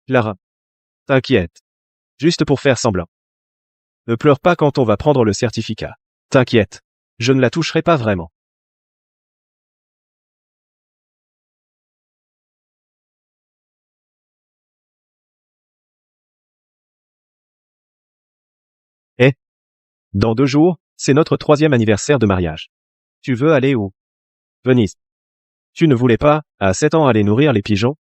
Clara, t'inquiète. Juste pour faire semblant. Ne pleure pas quand on va prendre le certificat. T'inquiète. Je ne la toucherai pas vraiment. Eh, dans 2 jours, c'est notre 3e anniversaire de mariage. Tu veux aller où? Venise. Tu ne voulais pas, à 7 ans, aller nourrir les pigeons?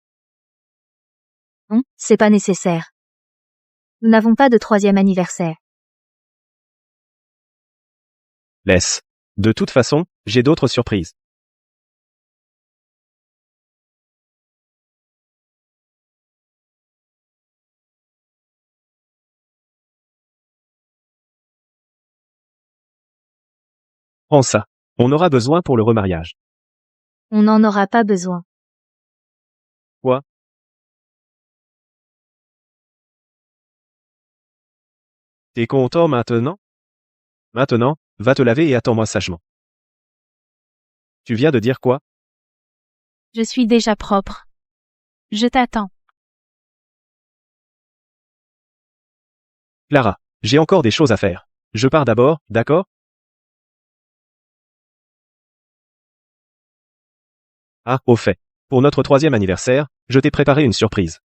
Non, c'est pas nécessaire. Nous n'avons pas de 3e anniversaire. Laisse. De toute façon, j'ai d'autres surprises. Prends ça. On aura besoin pour le remariage. On n'en aura pas besoin. Quoi? T'es content maintenant? Maintenant, va te laver et attends-moi sagement. Tu viens de dire quoi? Je suis déjà propre. Je t'attends. Clara, j'ai encore des choses à faire. Je pars d'abord, d'accord? Ah, au fait. Pour notre 3e anniversaire, je t'ai préparé une surprise.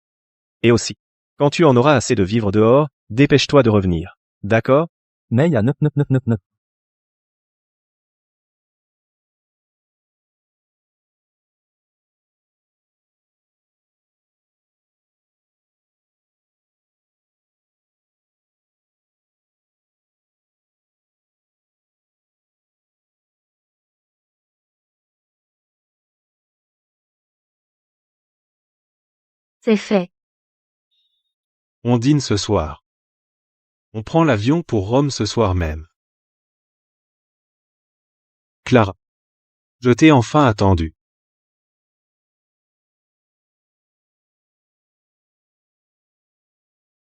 Et aussi. Quand tu en auras assez de vivre dehors, dépêche-toi de revenir. D'accord? Mail à 99999. C'est fait. On dîne ce soir. On prend l'avion pour Rome ce soir même. Clara. Je t'ai enfin attendu.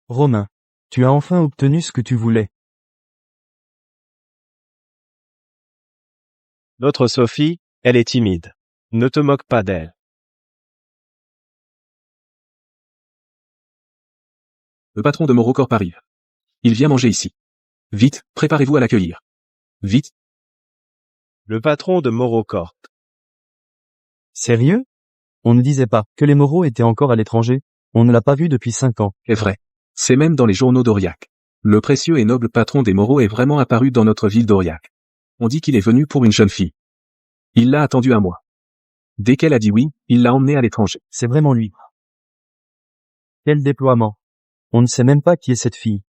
Romain. Tu as enfin obtenu ce que tu voulais. Notre Sophie, elle est timide. Ne te moque pas d'elle. Le patron de Morocorp arrive. Il vient manger ici. Vite, préparez-vous à l'accueillir. Vite. Le patron de Morocorp. Sérieux? On ne disait pas que les Moreau étaient encore à l'étranger. On ne l'a pas vu depuis 5 ans. Est vrai. C'est même dans les journaux d'Aurillac. Le précieux et noble patron des Moreau est vraiment apparu dans notre ville d'Aurillac. On dit qu'il est venu pour une jeune fille. Il l'a attendu un mois. Dès qu'elle a dit oui, il l'a emmenée à l'étranger. C'est vraiment lui. Quel déploiement. On ne sait même pas qui est cette fille.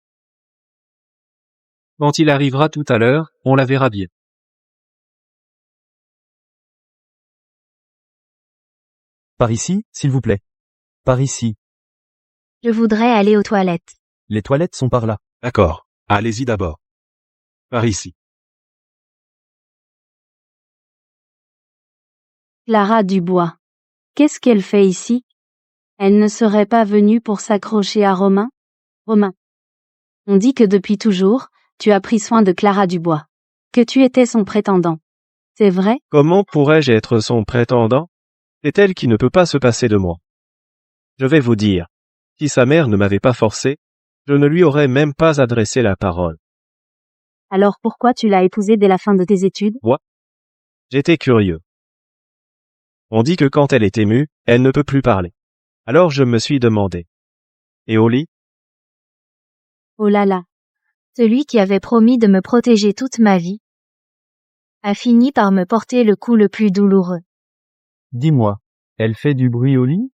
Quand il arrivera tout à l'heure, on la verra bien. Par ici, s'il vous plaît. Par ici. Je voudrais aller aux toilettes. Les toilettes sont par là. D'accord. Allez-y d'abord. Par ici. Clara Dubois. Qu'est-ce qu'elle fait ici? Elle ne serait pas venue pour s'accrocher à Romain? Romain. On dit que depuis toujours, tu as pris soin de Clara Dubois. Que tu étais son prétendant. C'est vrai? Comment pourrais-je être son prétendant? C'est elle qui ne peut pas se passer de moi. Je vais vous dire. Si sa mère ne m'avait pas forcé, je ne lui aurais même pas adressé la parole. Alors pourquoi tu l'as épousée dès la fin de tes études? J'étais curieux. On dit que quand elle est émue, elle ne peut plus parler. Alors je me suis demandé. Et au lit? Oh là là. Celui qui avait promis de me protéger toute ma vie a fini par me porter le coup le plus douloureux. Dis-moi. Elle fait du bruit au lit?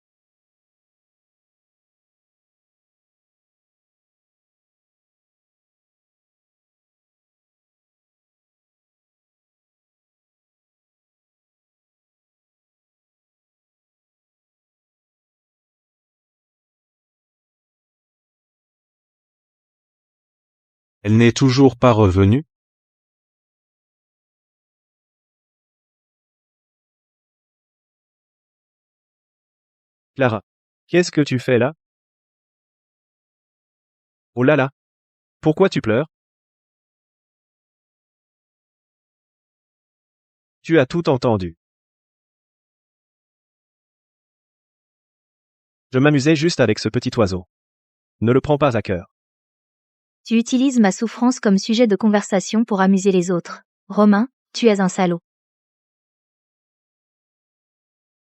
Elle n'est toujours pas revenue? Clara. Qu'est-ce que tu fais là? Oh là là. Pourquoi tu pleures? Tu as tout entendu. Je m'amusais juste avec ce petit oiseau. Ne le prends pas à cœur. Tu utilises ma souffrance comme sujet de conversation pour amuser les autres. Romain, tu es un salaud.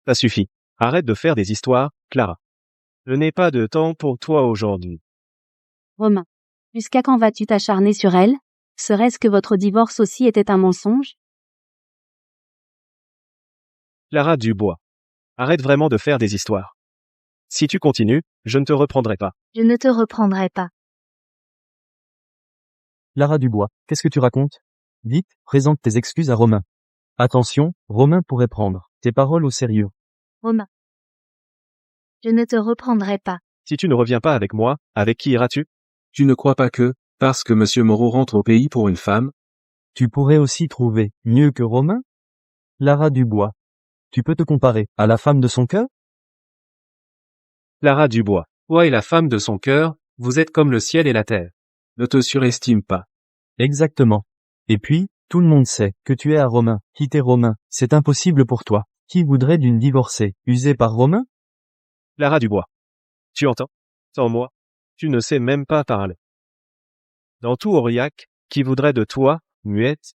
Ça suffit. Arrête de faire des histoires, Clara. Je n'ai pas de temps pour toi aujourd'hui. Romain. Jusqu'à quand vas-tu t'acharner sur elle? Serait-ce que votre divorce aussi était un mensonge? Clara Dubois. Arrête vraiment de faire des histoires. Si tu continues, je ne te reprendrai pas. Je ne te reprendrai pas. Clara Dubois, qu'est-ce que tu racontes? Vite, présente tes excuses à Romain. Attention, Romain pourrait prendre tes paroles au sérieux. Romain. Je ne te reprendrai pas. Si tu ne reviens pas avec moi, avec qui iras-tu? Tu ne crois pas que, parce que monsieur Moreau rentre au pays pour une femme, Tu pourrais aussi trouver mieux que Romain? Clara Dubois. Tu peux te comparer à la femme de son cœur? Clara Dubois. Toi et la femme de son cœur, vous êtes comme le ciel et la terre. ne te surestime pas. Exactement. Et puis, tout le monde sait que tu es à Romain. Quitter Romain, c'est impossible pour toi. Qui voudrait d'une divorcée, usée par Romain? Clara Dubois. Tu entends? Sans moi, tu ne sais même pas parler. Dans tout Aurillac, qui voudrait de toi, muette?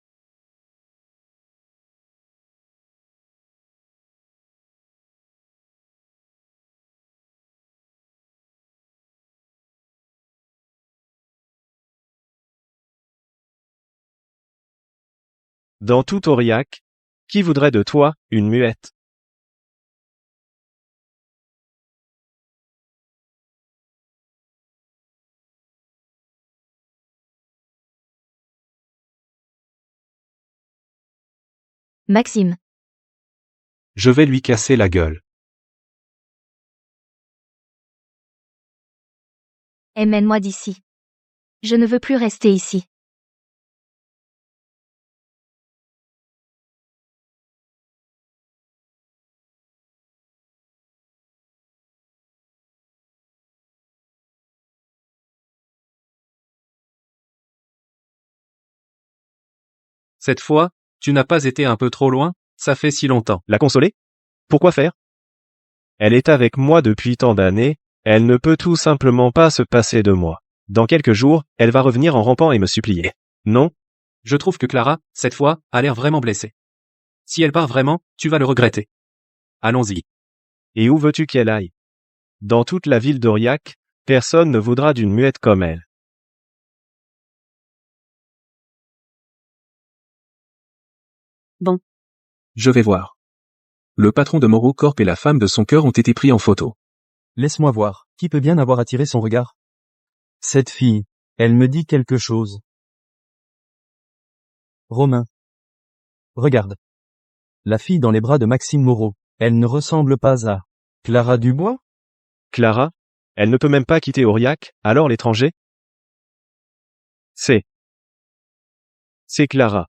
Dans tout Aurillac, qui voudrait de toi, une muette? Maxime. Je vais lui casser la gueule. Emmène-moi d'ici. Je ne veux plus rester ici. Cette fois, tu n'as pas été un peu trop loin, ça fait si longtemps. La consoler? Pourquoi faire? Elle est avec moi depuis tant d'années, elle ne peut tout simplement pas se passer de moi. Dans quelques jours, elle va revenir en rampant et me supplier. Non? Je trouve que Clara, cette fois, a l'air vraiment blessée. Si elle part vraiment, tu vas le regretter. Allons-y. Et où veux-tu qu'elle aille? Dans toute la ville d'Aurillac, personne ne voudra d'une muette comme elle. Bon. Je vais voir. Le patron de Moreau Corp et la femme de son cœur ont été pris en photo. Laisse-moi voir, qui peut bien avoir attiré son regard? Cette fille, elle me dit quelque chose. Romain. Regarde. La fille dans les bras de Maxime Moreau, elle ne ressemble pas à Clara Dubois? Clara? Elle ne peut même pas quitter Aurillac, alors l'étranger? C'est Clara.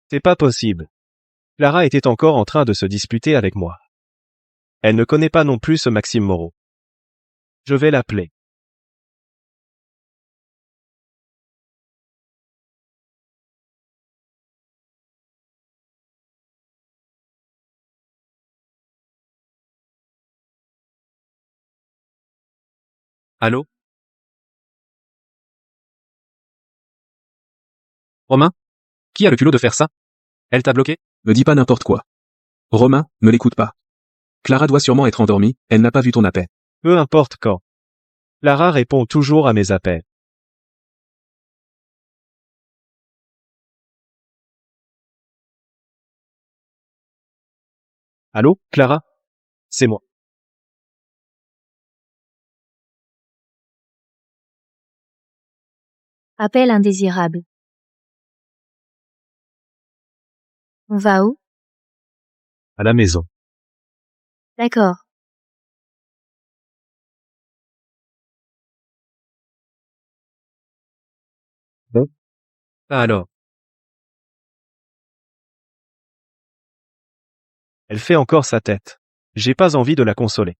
C'est pas possible. Clara était encore en train de se disputer avec moi. Elle ne connaît pas non plus ce Maxime Moreau. Je vais l'appeler. Allô? Romain? Qui a le culot de faire ça? Elle t'a bloqué? Ne dis pas n'importe quoi. Romain, ne l'écoute pas. Clara doit sûrement être endormie, elle n'a pas vu ton appel. Peu importe quand. Clara répond toujours à mes appels. Allô, Clara? C'est moi. Appel indésirable. On va où? À la maison. D'accord. Ah alors. Elle fait encore sa tête. J'ai pas envie de la consoler.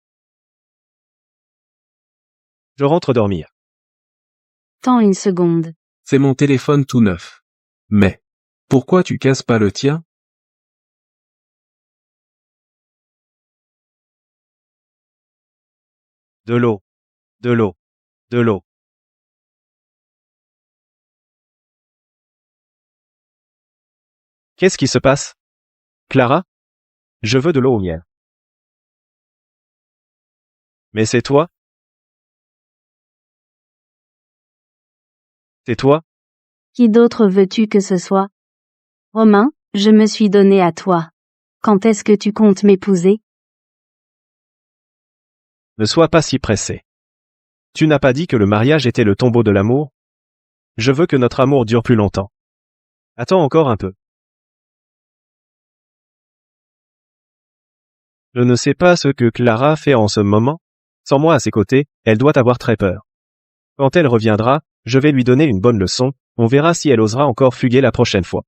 Je rentre dormir. Attends une seconde. C'est mon téléphone tout neuf. Mais, pourquoi tu casses pas le tien? De l'eau. De l'eau. De l'eau. Qu'est-ce qui se passe? Clara? Je veux de l'eau au miel. Mais c'est toi? C'est toi? Qui d'autre veux-tu que ce soit? Romain, je me suis donné à toi. Quand est-ce que tu comptes m'épouser? Ne sois pas si pressé. Tu n'as pas dit que le mariage était le tombeau de l'amour? Je veux que notre amour dure plus longtemps. Attends encore un peu. Je ne sais pas ce que Clara fait en ce moment. Sans moi à ses côtés, elle doit avoir très peur. Quand elle reviendra, je vais lui donner une bonne leçon, on verra si elle osera encore fuguer la prochaine fois.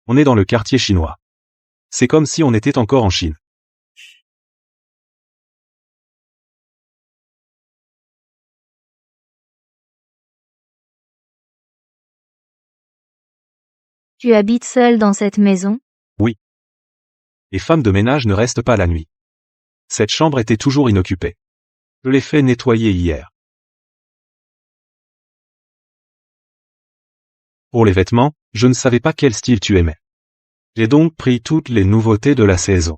On est dans le quartier chinois. C'est comme si on était encore en Chine. Tu habites seul dans cette maison? Les femmes de ménage ne restent pas la nuit. Cette chambre était toujours inoccupée. Je l'ai fait nettoyer hier. Pour les vêtements, je ne savais pas quel style tu aimais. J'ai donc pris toutes les nouveautés de la saison.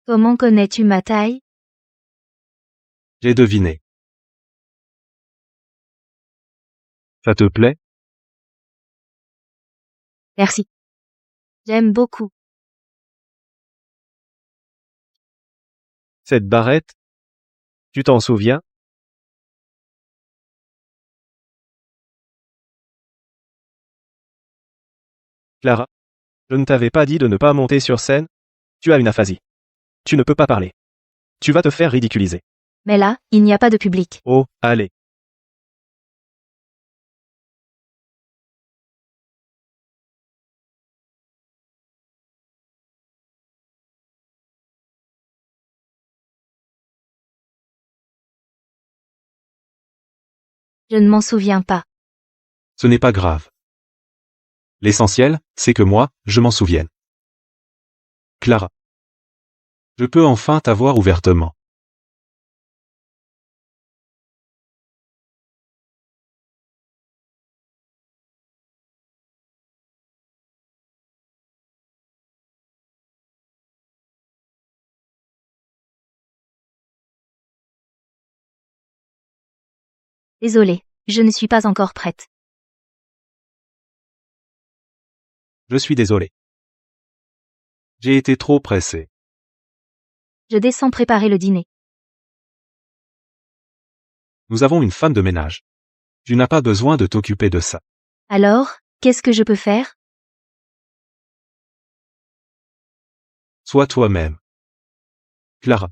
Comment connais-tu ma taille? J'ai deviné. Ça te plaît? Merci. J'aime beaucoup. Cette barrette? Tu t'en souviens? Clara? Je ne t'avais pas dit de ne pas monter sur scène? Tu as une aphasie. Tu ne peux pas parler. Tu vas te faire ridiculiser. Mais là, il n'y a pas de public. Oh, allez. Je ne m'en souviens pas. Ce n'est pas grave. L'essentiel, c'est que moi, je m'en souvienne. Clara. Je peux enfin t'avoir ouvertement. Désolée, je ne suis pas encore prête. Je suis désolé. J'ai été trop pressé. Je descends préparer le dîner. Nous avons une femme de ménage. Tu n'as pas besoin de t'occuper de ça. Alors, qu'est-ce que je peux faire? Sois toi-même. Clara.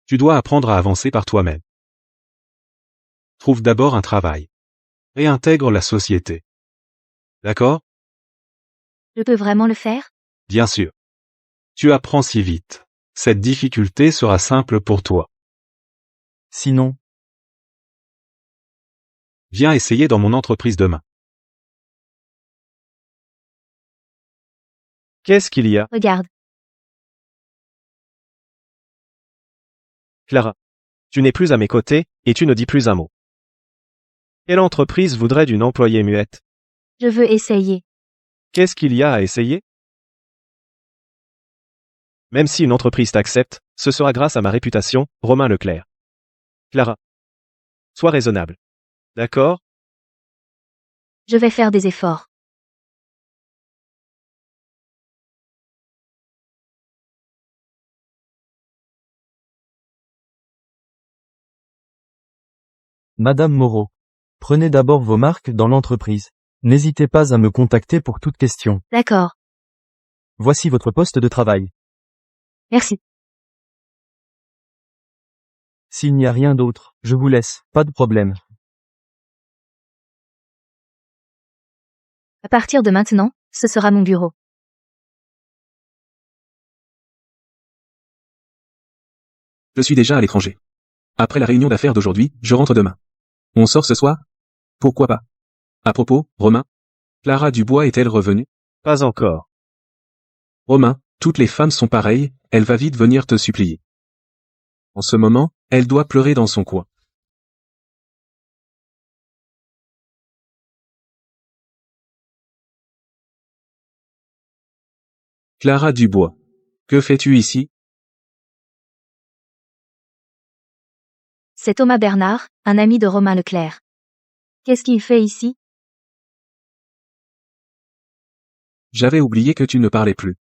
Tu dois apprendre à avancer par toi-même. Trouve d'abord un travail. Réintègre la société. D'accord? Je peux vraiment le faire? Bien sûr. Tu apprends si vite. Cette difficulté sera simple pour toi. Sinon, Viens essayer dans mon entreprise demain. Qu'est-ce qu'il y a? Regarde. Clara. Tu n'es plus à mes côtés, et tu ne dis plus un mot. Quelle entreprise voudrait d'une employée muette? Je veux essayer. Qu'est-ce qu'il y a à essayer? Même si une entreprise t'accepte, ce sera grâce à ma réputation, Romain Leclerc. Clara. Sois raisonnable. D'accord? Je vais faire des efforts. Madame Moreau. Prenez d'abord vos marques dans l'entreprise. N'hésitez pas à me contacter pour toute question. D'accord. Voici votre poste de travail. Merci. S'il n'y a rien d'autre, je vous laisse, pas de problème. À partir de maintenant, ce sera mon bureau. Je suis déjà à l'étranger. Après la réunion d'affaires d'aujourd'hui, je rentre demain. On sort ce soir? Pourquoi pas? À propos, Romain, Clara Dubois est-elle revenue? Pas encore. Romain, toutes les femmes sont pareilles, elle va vite venir te supplier. En ce moment, elle doit pleurer dans son coin. Clara Dubois. Que fais-tu ici? C'est Thomas Bernard, un ami de Romain Leclerc. Qu'est-ce qu'il fait ici? J'avais oublié que tu ne parlais plus.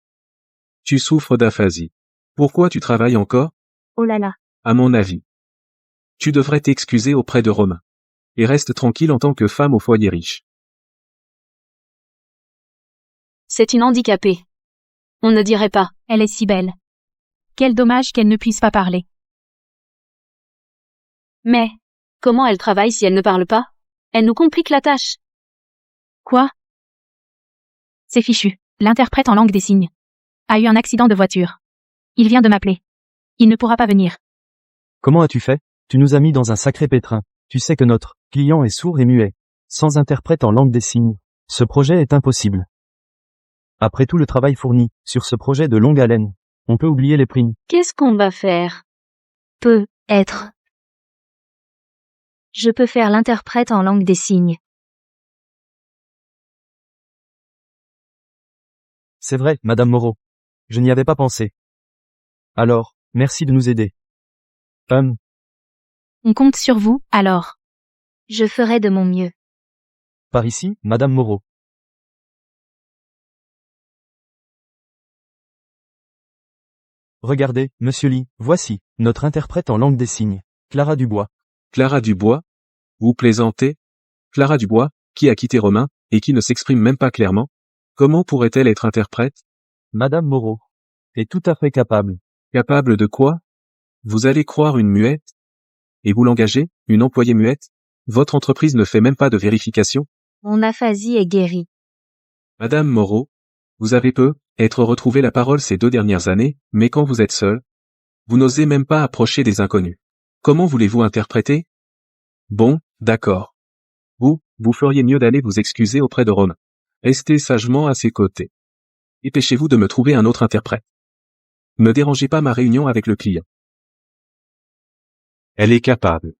Tu souffres d'aphasie. Pourquoi tu travailles encore? Oh là là. À mon avis. Tu devrais t'excuser auprès de Romain. Et reste tranquille en tant que femme au foyer riche. C'est une handicapée. On ne dirait pas. Elle est si belle. Quel dommage qu'elle ne puisse pas parler. Mais, comment elle travaille si elle ne parle pas? Elle nous complique la tâche. Quoi? C'est fichu. L'interprète en langue des signes a eu un accident de voiture. Il vient de m'appeler. Il ne pourra pas venir. Comment as-tu fait? Tu nous as mis dans un sacré pétrin. Tu sais que notre client est sourd et muet. Sans interprète en langue des signes, ce projet est impossible. Après tout le travail fourni sur ce projet de longue haleine, on peut oublier les primes. Qu'est-ce qu'on va faire? Être. Je peux faire l'interprète en langue des signes. C'est vrai, Madame Moreau. Je n'y avais pas pensé. Alors, merci de nous aider. On compte sur vous, alors. Je ferai de mon mieux. Par ici, Madame Moreau. Regardez, Monsieur Lee, voici, notre interprète en langue des signes, Clara Dubois. Clara Dubois? Vous plaisantez? Clara Dubois, qui a quitté Romain, et qui ne s'exprime même pas clairement? Comment pourrait-elle être interprète? Madame Moreau est tout à fait capable. Capable de quoi? Vous allez croire une muette? Et vous l'engagez, une employée muette? Votre entreprise ne fait même pas de vérification? Mon aphasie est guérie. Madame Moreau, vous avez être retrouvé la parole ces 2 dernières années, mais quand vous êtes seul, vous n'osez même pas approcher des inconnus. Comment voulez-vous interpréter? Bon, d'accord. Vous feriez mieux d'aller vous excuser auprès de Romain. Restez sagement à ses côtés. Dépêchez-vous de me trouver un autre interprète. Ne dérangez pas ma réunion avec le client. Elle est capable.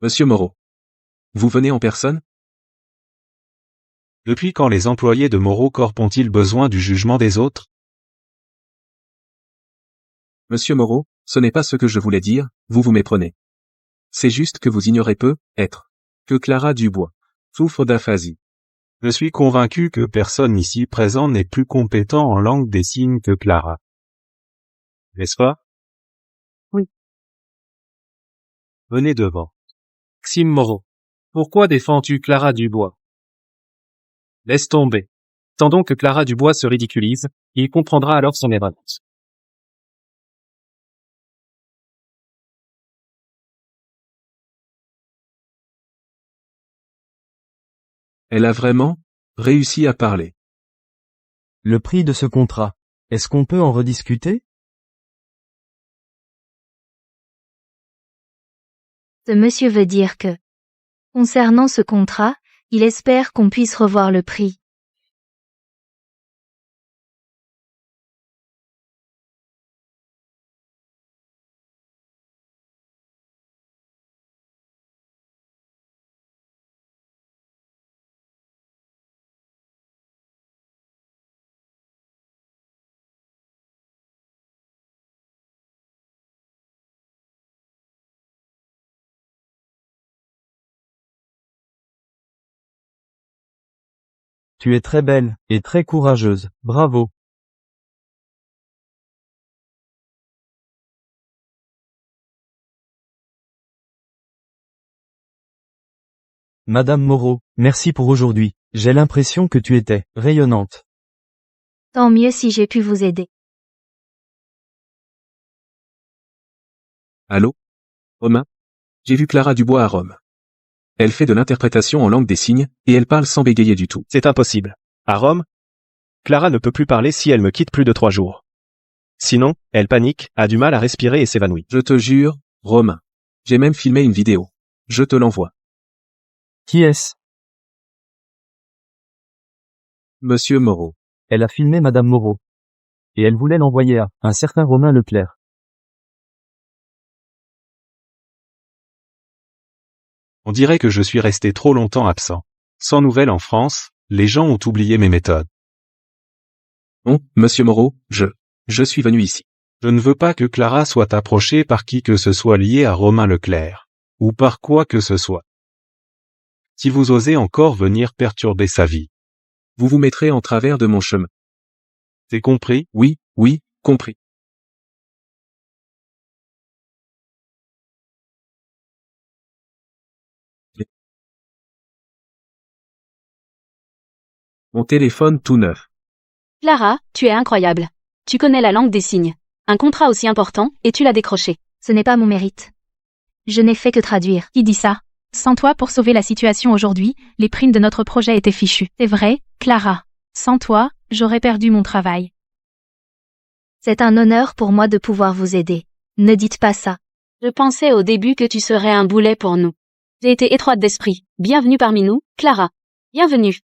Monsieur Moreau. Vous venez en personne? Depuis quand les employés de Moreau Corp ont-ils besoin du jugement des autres? Monsieur Moreau, ce n'est pas ce que je voulais dire, vous vous méprenez. C'est juste que vous ignorez être. Que Clara Dubois souffre d'aphasie. Je suis convaincu que personne ici présent n'est plus compétent en langue des signes que Clara. N'est-ce pas? Oui. Venez devant. Maxime Moreau. Pourquoi défends-tu Clara Dubois? Laisse tomber. Tendons que Clara Dubois se ridiculise, il comprendra alors son erreur. Elle a vraiment réussi à parler. Le prix de ce contrat. Est-ce qu'on peut en rediscuter? Ce monsieur veut dire que, concernant ce contrat, il espère qu'on puisse revoir le prix. Tu es très belle, et très courageuse, bravo. Madame Moreau, merci pour aujourd'hui. J'ai l'impression que tu étais rayonnante. Tant mieux si j'ai pu vous aider. Allô? Romain? J'ai vu Clara Dubois à Rome. Elle fait de l'interprétation en langue des signes, et elle parle sans bégayer du tout. C'est impossible. À Rome, Clara ne peut plus parler si elle me quitte plus de 3 jours. Sinon, elle panique, a du mal à respirer et s'évanouit. Je te jure, Romain. J'ai même filmé une vidéo. Je te l'envoie. Qui est-ce? Monsieur Moreau. Elle a filmé Madame Moreau. Et elle voulait l'envoyer à un certain Romain Leclerc. On dirait que je suis resté trop longtemps absent. Sans nouvelles en France, les gens ont oublié mes méthodes. Non, Monsieur Moreau, je suis venu ici. Je ne veux pas que Clara soit approchée par qui que ce soit lié à Romain Leclerc. Ou par quoi que ce soit. Si vous osez encore venir perturber sa vie. Vous vous mettrez en travers de mon chemin. C'est compris? Oui, compris. Mon téléphone tout neuf. Clara, tu es incroyable. Tu connais la langue des signes. Un contrat aussi important, et tu l'as décroché. Ce n'est pas mon mérite. Je n'ai fait que traduire. Qui dit ça? Sans toi pour sauver la situation aujourd'hui, les primes de notre projet étaient fichues. C'est vrai, Clara. Sans toi, j'aurais perdu mon travail. C'est un honneur pour moi de pouvoir vous aider. Ne dites pas ça. Je pensais au début que tu serais un boulet pour nous. J'ai été étroite d'esprit. Bienvenue parmi nous, Clara. Bienvenue.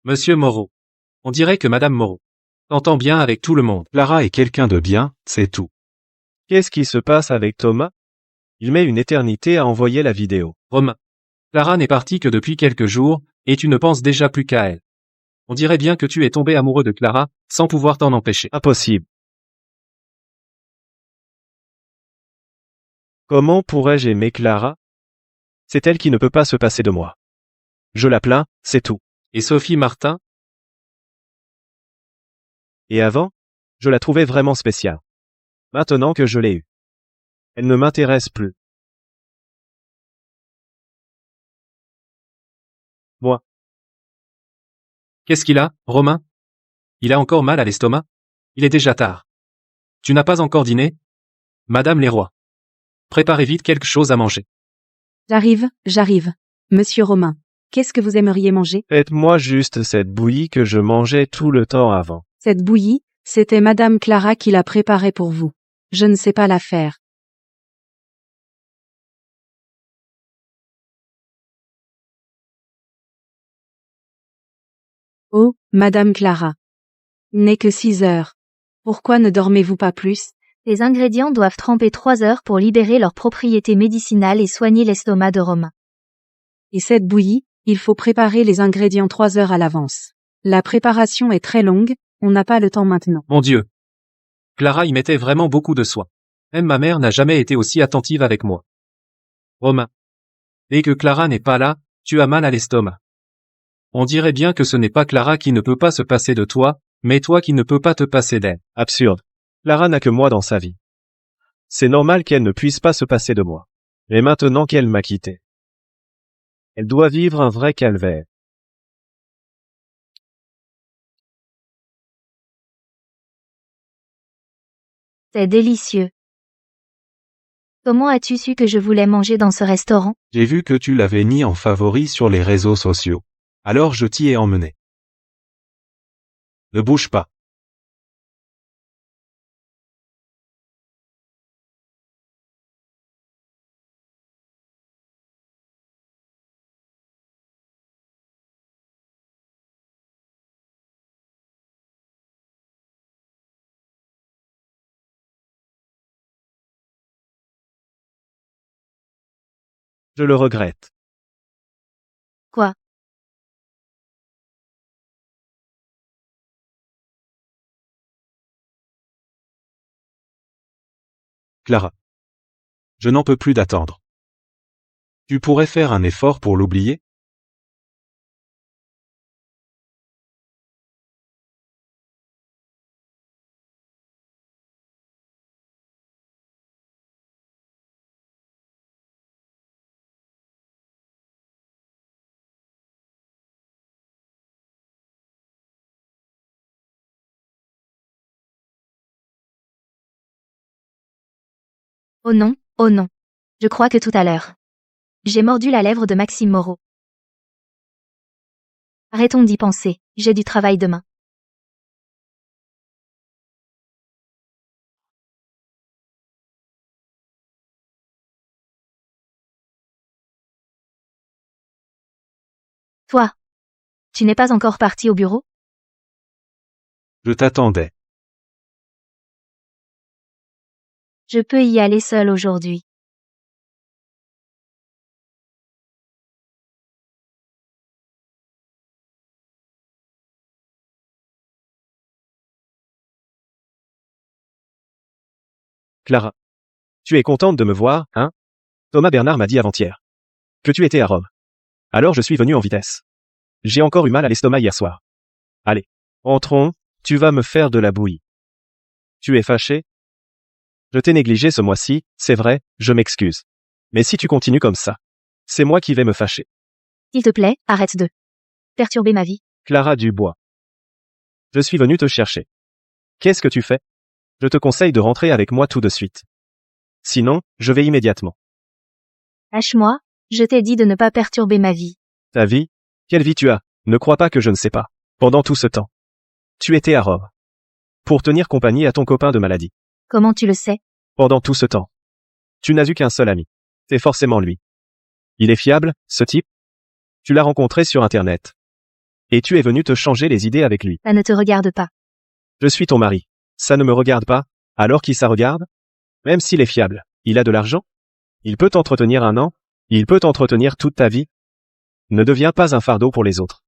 Monsieur Moreau. On dirait que Madame Moreau s'entend bien avec tout le monde. Clara est quelqu'un de bien, c'est tout. Qu'est-ce qui se passe avec Thomas? Il met une éternité à envoyer la vidéo. Romain. Clara n'est partie que depuis quelques jours, et tu ne penses déjà plus qu'à elle. On dirait bien que tu es tombé amoureux de Clara, sans pouvoir t'en empêcher. Impossible. Comment pourrais-je aimer Clara? C'est elle qui ne peut pas se passer de moi. Je la plains, c'est tout. Et Sophie Martin? Et avant, je la trouvais vraiment spéciale. Maintenant que je l'ai eue, elle ne m'intéresse plus. Moi. Qu'est-ce qu'il a, Romain? Il a encore mal à l'estomac? Il est déjà tard. Tu n'as pas encore dîné? Madame Leroy. Préparez vite quelque chose à manger. J'arrive. Monsieur Romain, qu'est-ce que vous aimeriez manger? Faites-moi juste cette bouillie que je mangeais tout le temps avant. Cette bouillie, c'était Madame Clara qui l'a préparée pour vous. Je ne sais pas la faire. Oh, Madame Clara. Il n'est que 6 heures. Pourquoi ne dormez-vous pas plus? Les ingrédients doivent tremper 3 heures pour libérer leurs propriétés médicinales et soigner l'estomac de Romain. Et cette bouillie, il faut préparer les ingrédients 3 heures à l'avance. La préparation est très longue, on n'a pas le temps maintenant. Mon Dieu. Clara y mettait vraiment beaucoup de soin. Même ma mère n'a jamais été aussi attentive avec moi. Romain. Dès que Clara n'est pas là, tu as mal à l'estomac. On dirait bien que ce n'est pas Clara qui ne peut pas se passer de toi, mais toi qui ne peux pas te passer d'elle. Absurde. Clara n'a que moi dans sa vie. C'est normal qu'elle ne puisse pas se passer de moi. Mais maintenant qu'elle m'a quitté, elle doit vivre un vrai calvaire. C'est délicieux. Comment as-tu su que je voulais manger dans ce restaurant? J'ai vu que tu l'avais mis en favori sur les réseaux sociaux. Alors je t'y ai emmené. Ne bouge pas. Je le regrette. Quoi? Clara. Je n'en peux plus d'attendre. Tu pourrais faire un effort pour l'oublier? Oh non, oh non. Je crois que tout à l'heure. J'ai mordu la lèvre de Maxime Moreau. Arrêtons d'y penser, j'ai du travail demain. Toi. Tu n'es pas encore parti au bureau? Je t'attendais. Je peux y aller seul aujourd'hui. Clara. Tu es contente de me voir, hein? Thomas Bernard m'a dit avant-hier que tu étais à Rome. Alors je suis venu en vitesse. J'ai encore eu mal à l'estomac hier soir. Allez, entrons, tu vas me faire de la bouillie. Tu es fâché? Je t'ai négligé ce mois-ci, c'est vrai, je m'excuse. Mais si tu continues comme ça, c'est moi qui vais me fâcher. S'il te plaît, arrête de perturber ma vie. Clara Dubois. Je suis venu te chercher. Qu'est-ce que tu fais? Je te conseille de rentrer avec moi tout de suite. Sinon, je vais immédiatement. Lâche-moi, je t'ai dit de ne pas perturber ma vie. Ta vie? Quelle vie tu as? Ne crois pas que je ne sais pas. Pendant tout ce temps. Tu étais à Rome. Pour tenir compagnie à ton copain de maladie. Comment tu le sais? Pendant tout ce temps. Tu n'as eu qu'un seul ami. C'est forcément lui. Il est fiable, ce type? Tu l'as rencontré sur Internet. Et tu es venu te changer les idées avec lui. Ça ne te regarde pas. Je suis ton mari. Ça ne me regarde pas. Alors qui ça regarde? Même s'il est fiable, il a de l'argent? Il peut t'entretenir 1 an? Il peut t'entretenir toute ta vie? Ne deviens pas un fardeau pour les autres.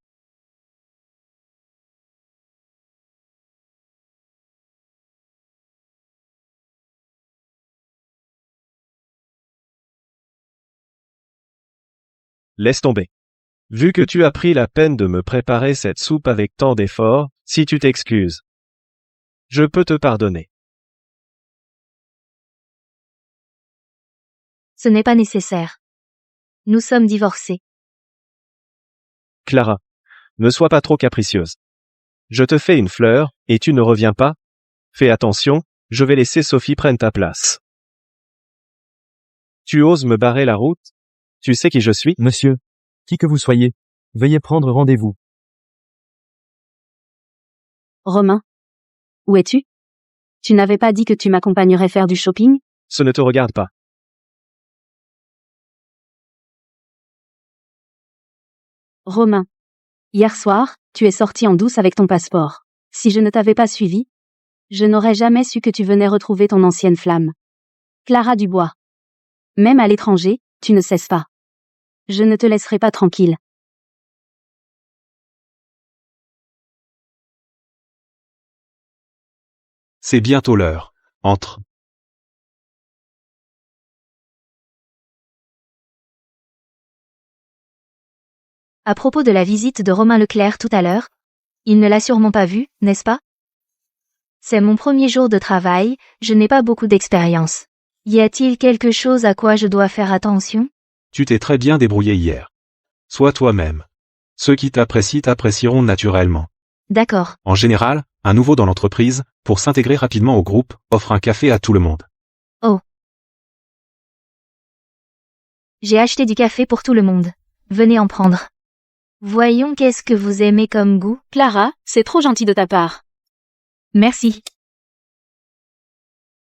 Laisse tomber. Vu que tu as pris la peine de me préparer cette soupe avec tant d'efforts, si tu t'excuses, je peux te pardonner. Ce n'est pas nécessaire. Nous sommes divorcés. Clara, ne sois pas trop capricieuse. Je te fais une fleur, et tu ne reviens pas? Fais attention, je vais laisser Sophie prendre ta place. Tu oses me barrer la route? Tu sais qui je suis? Monsieur. Qui que vous soyez. Veuillez prendre rendez-vous. Romain. Où es-tu? Tu n'avais pas dit que tu m'accompagnerais faire du shopping? Ce ne te regarde pas. Romain. Hier soir, tu es sorti en douce avec ton passeport. Si je ne t'avais pas suivi, je n'aurais jamais su que tu venais retrouver ton ancienne flamme. Clara Dubois. Même à l'étranger, tu ne cesses pas. Je ne te laisserai pas tranquille. C'est bientôt l'heure. Entre. À propos de la visite de Romain Leclerc tout à l'heure, il ne l'a sûrement pas vu, n'est-ce pas? C'est mon premier jour de travail, je n'ai pas beaucoup d'expérience. Y a-t-il quelque chose à quoi je dois faire attention? Tu t'es très bien débrouillé hier. Sois toi-même. Ceux qui t'apprécient t'apprécieront naturellement. D'accord. En général, un nouveau dans l'entreprise, pour s'intégrer rapidement au groupe, offre un café à tout le monde. Oh. J'ai acheté du café pour tout le monde. Venez en prendre. Voyons qu'est-ce que vous aimez comme goût. Clara, c'est trop gentil de ta part. Merci.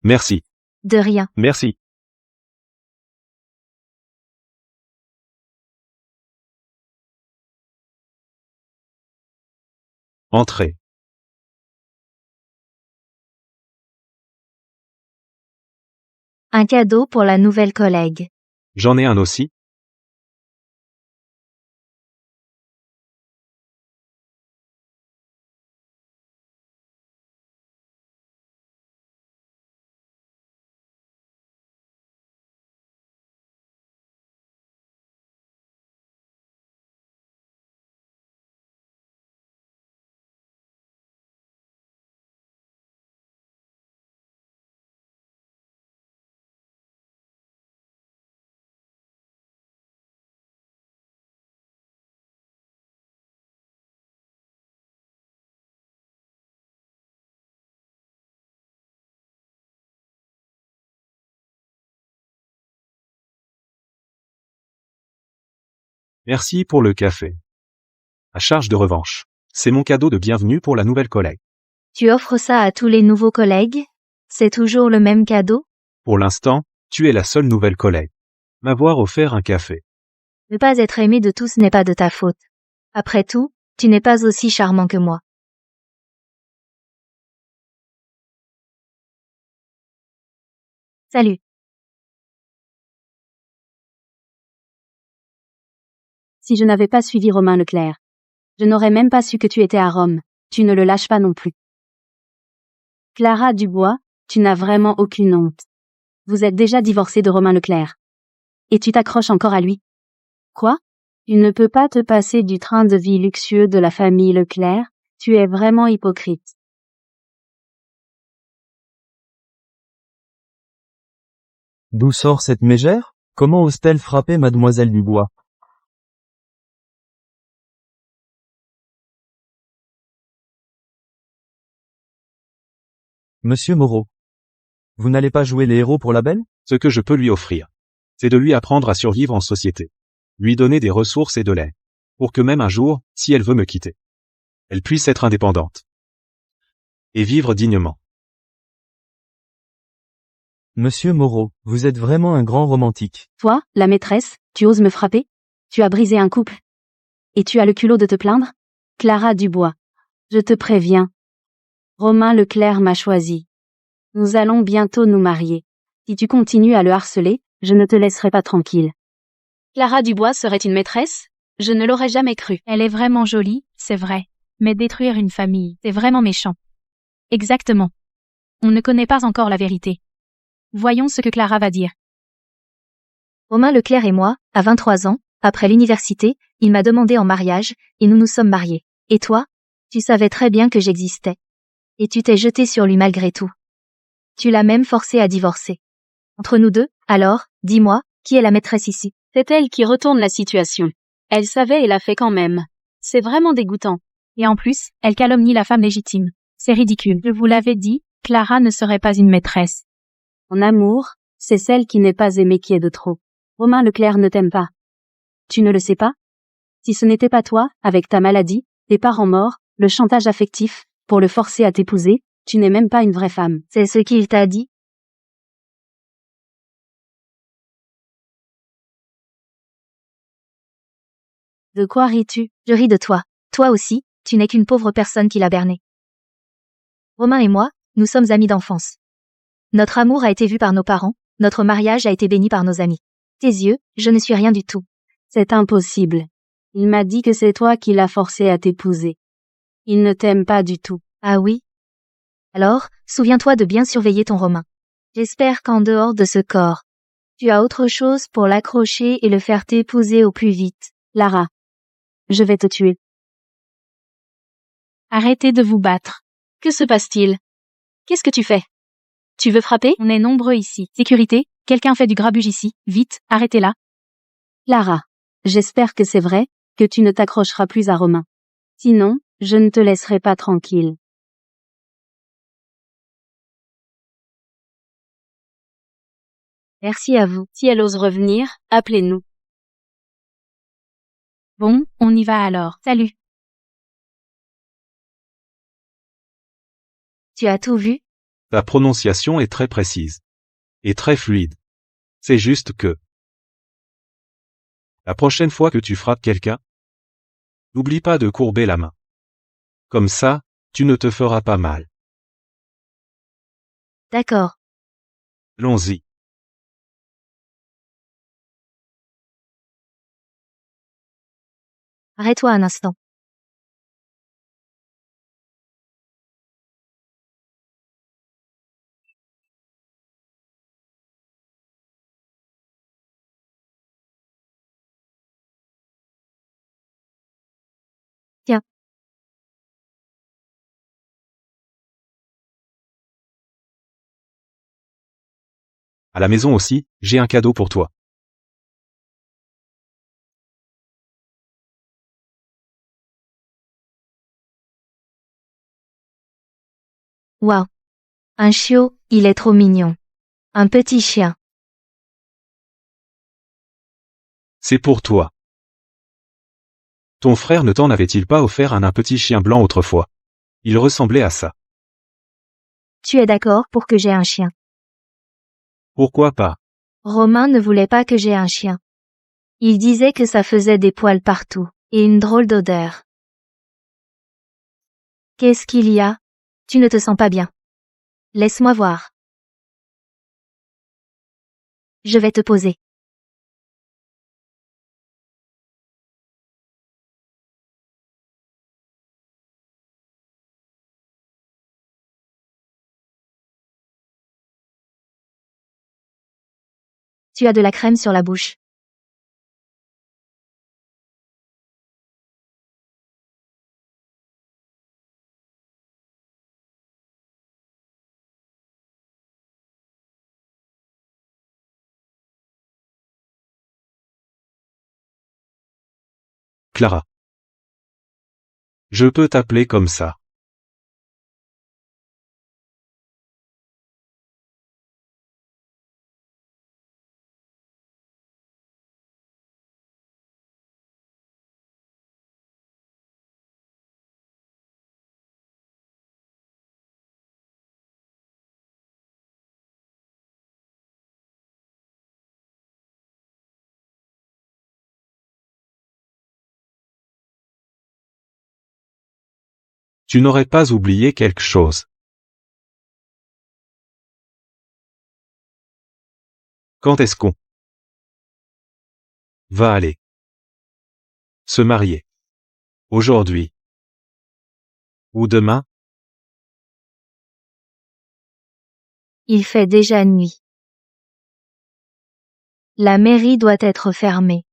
Merci. De rien. Merci. Entrez. Un cadeau pour la nouvelle collègue. J'en ai un aussi. Merci pour le café. À charge de revanche. C'est mon cadeau de bienvenue pour la nouvelle collègue. Tu offres ça à tous les nouveaux collègues? C'est toujours le même cadeau? Pour l'instant, tu es la seule nouvelle collègue. M'avoir offert un café. Ne pas être aimé de tous n'est pas de ta faute. Après tout, tu n'es pas aussi charmant que moi. Salut. Si je n'avais pas suivi Romain Leclerc, je n'aurais même pas su que tu étais à Rome. Tu ne le lâches pas non plus. Clara Dubois, tu n'as vraiment aucune honte. Vous êtes déjà divorcée de Romain Leclerc. Et tu t'accroches encore à lui. Quoi? Tu ne peux pas te passer du train de vie luxueux de la famille Leclerc, tu es vraiment hypocrite. D'où sort cette mégère? Comment ose-t-elle frapper mademoiselle Dubois? Monsieur Moreau. Vous n'allez pas jouer les héros pour la belle? Ce que je peux lui offrir, c'est de lui apprendre à survivre en société. Lui donner des ressources et de l'aide. Pour que même un jour, si elle veut me quitter, elle puisse être indépendante. Et vivre dignement. Monsieur Moreau, vous êtes vraiment un grand romantique. Toi, la maîtresse, tu oses me frapper? Tu as brisé un couple. Et tu as le culot de te plaindre? Clara Dubois. Je te préviens. Romain Leclerc m'a choisi. Nous allons bientôt nous marier. Si tu continues à le harceler, je ne te laisserai pas tranquille. Clara Dubois serait une maîtresse? Je ne l'aurais jamais cru. Elle est vraiment jolie, c'est vrai. Mais détruire une famille, c'est vraiment méchant. Exactement. On ne connaît pas encore la vérité. Voyons ce que Clara va dire. Romain Leclerc et moi, à 23 ans, après l'université, il m'a demandé en mariage, et nous nous sommes mariés. Et toi? Tu savais très bien que j'existais. Et tu t'es jeté sur lui malgré tout. Tu l'as même forcé à divorcer. Entre nous deux, alors, dis-moi, qui est la maîtresse ici? C'est elle qui retourne la situation. Elle savait et l'a fait quand même. C'est vraiment dégoûtant. Et en plus, elle calomnie la femme légitime. C'est ridicule. Je vous l'avais dit, Clara ne serait pas une maîtresse. En amour, c'est celle qui n'est pas aimée qui est de trop. Romain Leclerc ne t'aime pas. Tu ne le sais pas? Si ce n'était pas toi, avec ta maladie, tes parents morts, le chantage affectif, pour le forcer à t'épouser, tu n'es même pas une vraie femme. C'est ce qu'il t'a dit? De quoi ris-tu? Je ris de toi. Toi aussi, tu n'es qu'une pauvre personne qui l'a berné. Romain et moi, nous sommes amis d'enfance. Notre amour a été vu par nos parents, notre mariage a été béni par nos amis. Tes yeux, je ne suis rien du tout. C'est impossible. Il m'a dit que c'est toi qui l'as forcé à t'épouser. Il ne t'aime pas du tout. Ah oui? Alors, souviens-toi de bien surveiller ton Romain. J'espère qu'en dehors de ce corps, tu as autre chose pour l'accrocher et le faire t'épouser au plus vite. Lara. Je vais te tuer. Arrêtez de vous battre. Que se passe-t-il? Qu'est-ce que tu fais? Tu veux frapper? On est nombreux ici. Sécurité, quelqu'un fait du grabuge ici. Vite, arrêtez-la. Lara. J'espère que c'est vrai, que tu ne t'accrocheras plus à Romain. Sinon, je ne te laisserai pas tranquille. Merci à vous. Si elle ose revenir, appelez-nous. Bon, on y va alors. Salut. Tu as tout vu? Ta prononciation est très précise. Et très fluide. C'est juste que... La prochaine fois que tu frappes quelqu'un, n'oublie pas de courber la main. Comme ça, tu ne te feras pas mal. D'accord. Allons-y. Arrête-toi un instant. Tiens. À la maison aussi, j'ai un cadeau pour toi. Waouh. Un chiot, il est trop mignon. Un petit chien. C'est pour toi. Ton frère ne t'en avait-il pas offert un petit chien blanc autrefois? Il ressemblait à ça. Tu es d'accord pour que j'ai un chien? Pourquoi pas? Romain ne voulait pas que j'aie un chien. Il disait que ça faisait des poils partout, Et une drôle d'odeur. Qu'est-ce qu'il y a? Tu ne te sens pas bien. Laisse-moi voir. Je vais te poser. Tu as de la crème sur la bouche. Clara. Je peux t'appeler comme ça. Tu n'aurais pas oublié quelque chose. Quand est-ce qu'on va aller se marier? Aujourd'hui? Ou demain? Il fait déjà nuit. La mairie doit être fermée.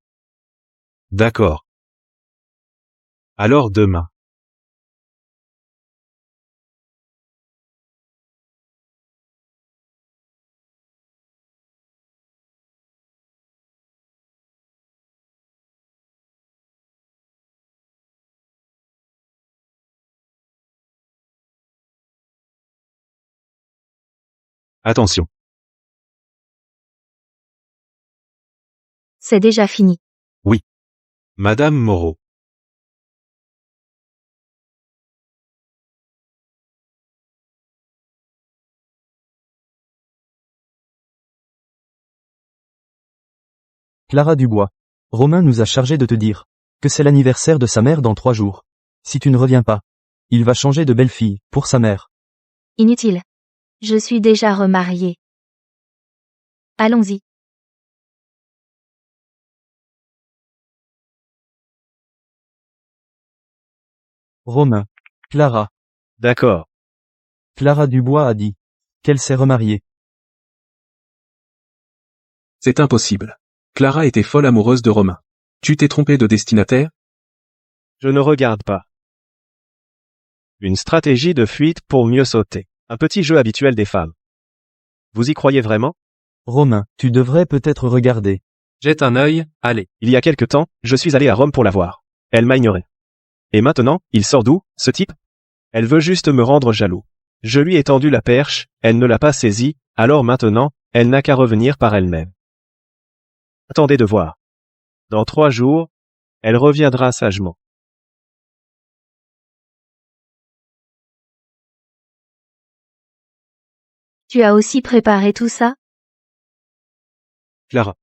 D'accord. Alors demain. Attention. C'est déjà fini. Madame Moreau. Clara Dubois. Romain nous a chargé de te dire que c'est l'anniversaire de sa mère dans 3 jours. Si tu ne reviens pas, il va changer de belle-fille, pour sa mère. Inutile. Je suis déjà remariée. Allons-y. Romain. Clara. D'accord. Clara Dubois a dit qu'elle s'est remariée. C'est impossible. Clara était folle amoureuse de Romain. Tu t'es trompé de destinataire? Je ne regarde pas. Une stratégie de fuite pour mieux sauter. Un petit jeu habituel des femmes. Vous y croyez vraiment? Romain, tu devrais peut-être regarder. Jette un œil, allez. Il y a quelque temps, je suis allé à Rome pour la voir. Elle m'a ignoré. Et maintenant, il sort d'où, ce type? Elle veut juste me rendre jaloux. Je lui ai tendu la perche, elle ne l'a pas saisie, alors maintenant, elle n'a qu'à revenir par elle-même. Attendez de voir. Dans 3 jours, elle reviendra sagement. Tu as aussi préparé tout ça? Clara.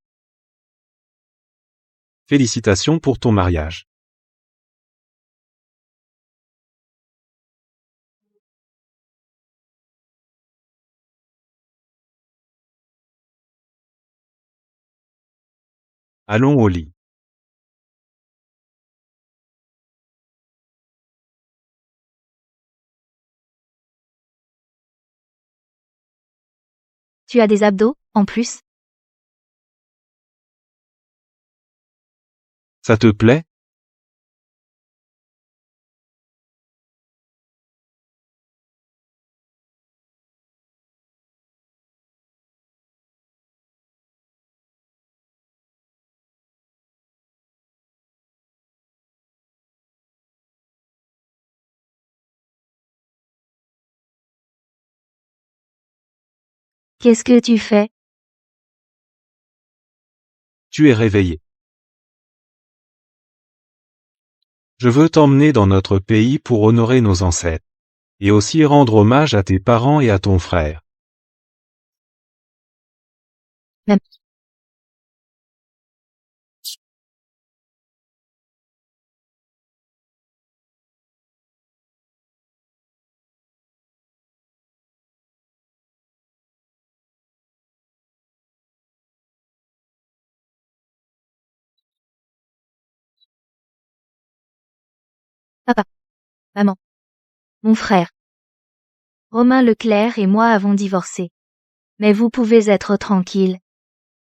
Félicitations pour ton mariage. Allons au lit. Tu as des abdos, en plus? Ça te plaît? Qu'est-ce que tu fais? Tu es réveillé. Je veux t'emmener dans notre pays pour honorer nos ancêtres. Et aussi rendre hommage à tes parents et à ton frère. Maman. Mon frère. Romain Leclerc et moi avons divorcé. Mais vous pouvez être tranquille.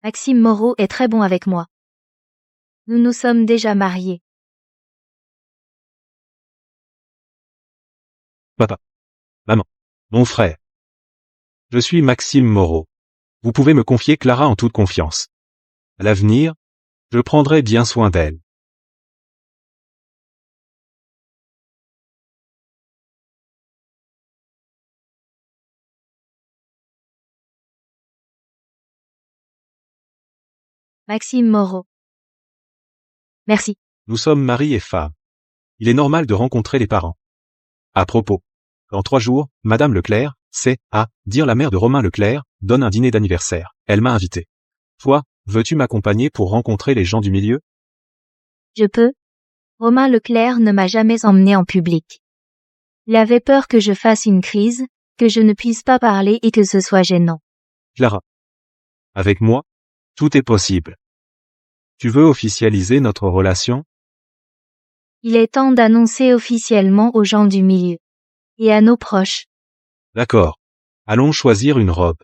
Maxime Moreau est très bon avec moi. Nous nous sommes déjà mariés. Papa. Maman. Mon frère. Je suis Maxime Moreau. Vous pouvez me confier Clara en toute confiance. À l'avenir, je prendrai bien soin d'elle. Maxime Moreau. Merci. Nous sommes mari et femme. Il est normal de rencontrer les parents. À propos. Dans 3 jours, Madame Leclerc, c'est, à dire la mère de Romain Leclerc, donne un dîner d'anniversaire. Elle m'a invité. Toi, veux-tu m'accompagner pour rencontrer les gens du milieu? Je peux. Romain Leclerc ne m'a jamais emmené en public. Il avait peur que je fasse une crise, que je ne puisse pas parler et que ce soit gênant. Clara. Avec moi, tout est possible. Tu veux officialiser notre relation? Il est temps d'annoncer officiellement aux gens du milieu. Et à nos proches. D'accord. Allons choisir une robe.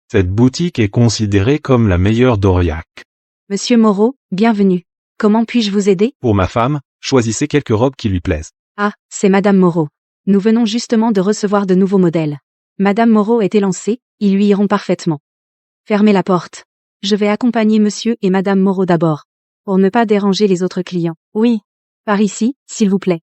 Cette boutique est considérée comme la meilleure d'Aurillac. Monsieur Moreau, bienvenue. Comment puis-je vous aider? Pour ma femme, choisissez quelques robes qui lui plaisent. Ah, c'est Madame Moreau. Nous venons justement de recevoir de nouveaux modèles. Madame Moreau est élancée, ils lui iront parfaitement. Fermez la porte. Je vais accompagner Monsieur et Madame Moreau d'abord. Pour ne pas déranger les autres clients. Oui. Par ici, s'il vous plaît.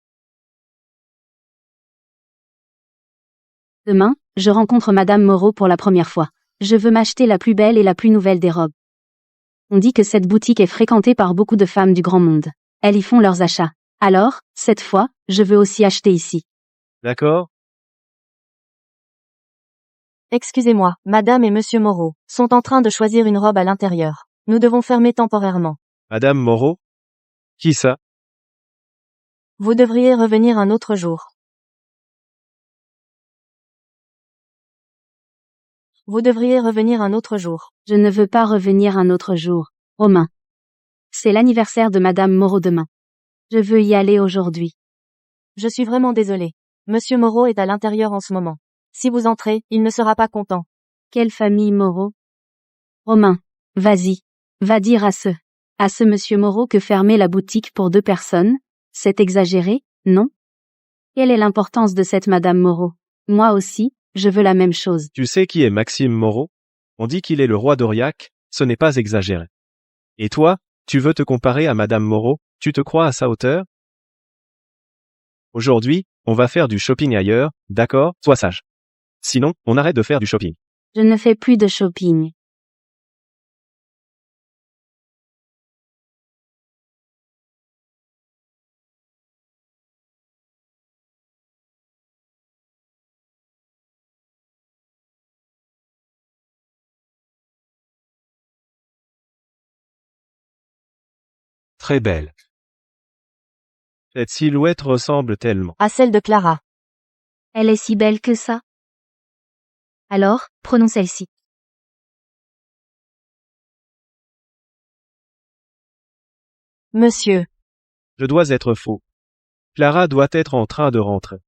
Demain, je rencontre Madame Moreau pour la première fois. Je veux m'acheter la plus belle et la plus nouvelle des robes. On dit que cette boutique est fréquentée par beaucoup de femmes du grand monde. Elles y font leurs achats. Alors, cette fois, je veux aussi acheter ici. D'accord? Excusez-moi, Madame et Monsieur Moreau sont en train de choisir une robe à l'intérieur. Nous devons fermer temporairement. Madame Moreau? Qui ça? Vous devriez revenir un autre jour. Vous devriez revenir un autre jour. Je ne veux pas revenir un autre jour. Romain. C'est l'anniversaire de Madame Moreau demain. Je veux y aller aujourd'hui. Je suis vraiment désolée. Monsieur Moreau est à l'intérieur en ce moment. Si vous entrez, il ne sera pas content. Quelle famille Moreau? Romain. Vas-y. Va dire à ce Monsieur Moreau que fermer la boutique pour 2 personnes, c'est exagéré, non? Quelle est l'importance de cette Madame Moreau? Moi aussi, je veux la même chose. Tu sais qui est Maxime Moreau? On dit qu'il est le roi d'Aurillac, ce n'est pas exagéré. Et toi, tu veux te comparer à Madame Moreau, tu te crois à sa hauteur? Aujourd'hui, on va faire du shopping ailleurs, d'accord? Sois sage. Sinon, on arrête de faire du shopping. Je ne fais plus de shopping. Très belle. Cette silhouette ressemble tellement. À celle de Clara. Elle est si belle que ça. Alors, prenons celle-ci. Monsieur. Je dois être faux. Clara doit être en train de rentrer.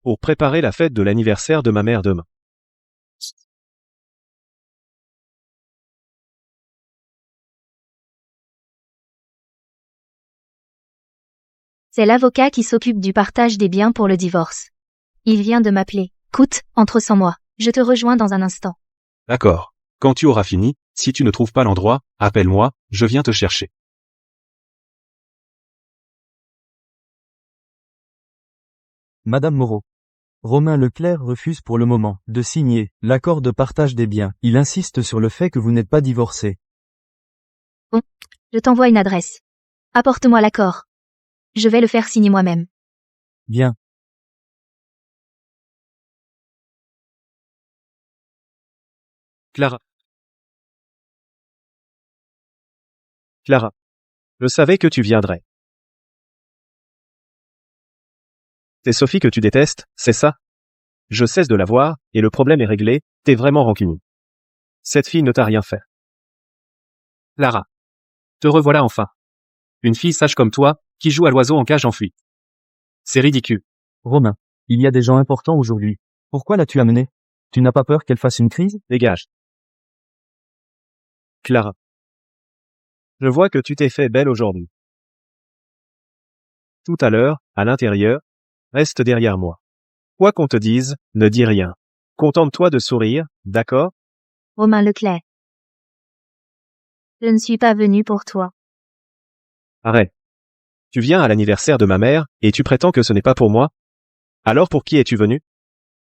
Pour préparer la fête de l'anniversaire de ma mère demain. C'est l'avocat qui s'occupe du partage des biens pour le divorce. Il vient de m'appeler. Coute, entre sans moi. Je te rejoins dans un instant. D'accord. Quand tu auras fini, si tu ne trouves pas l'endroit, appelle-moi, je viens te chercher. Madame Moreau. Romain Leclerc refuse pour le moment de signer l'accord de partage des biens. Il insiste sur le fait que vous n'êtes pas divorcé. Bon, je t'envoie une adresse. Apporte-moi l'accord. Je vais le faire signer moi-même. Bien. Clara. Clara. Je savais que tu viendrais. C'est Sophie que tu détestes, c'est ça? Je cesse de la voir, et le problème est réglé, t'es vraiment rancunier. Cette fille ne t'a rien fait. Clara. Te revoilà enfin. Une fille sage comme toi, qui joue à l'oiseau en cage en fuite. C'est ridicule. Romain, il y a des gens importants aujourd'hui. Pourquoi l'as-tu amenée? Tu n'as pas peur qu'elle fasse une crise? Dégage. Clara. Je vois que tu t'es fait belle aujourd'hui. Tout à l'heure, à l'intérieur, reste derrière moi. Quoi qu'on te dise, ne dis rien. Contente-toi de sourire, d'accord? Romain Leclerc. Je ne suis pas venu pour toi. Arrête. Tu viens à l'anniversaire de ma mère, et tu prétends que ce n'est pas pour moi? Alors pour qui es-tu venu?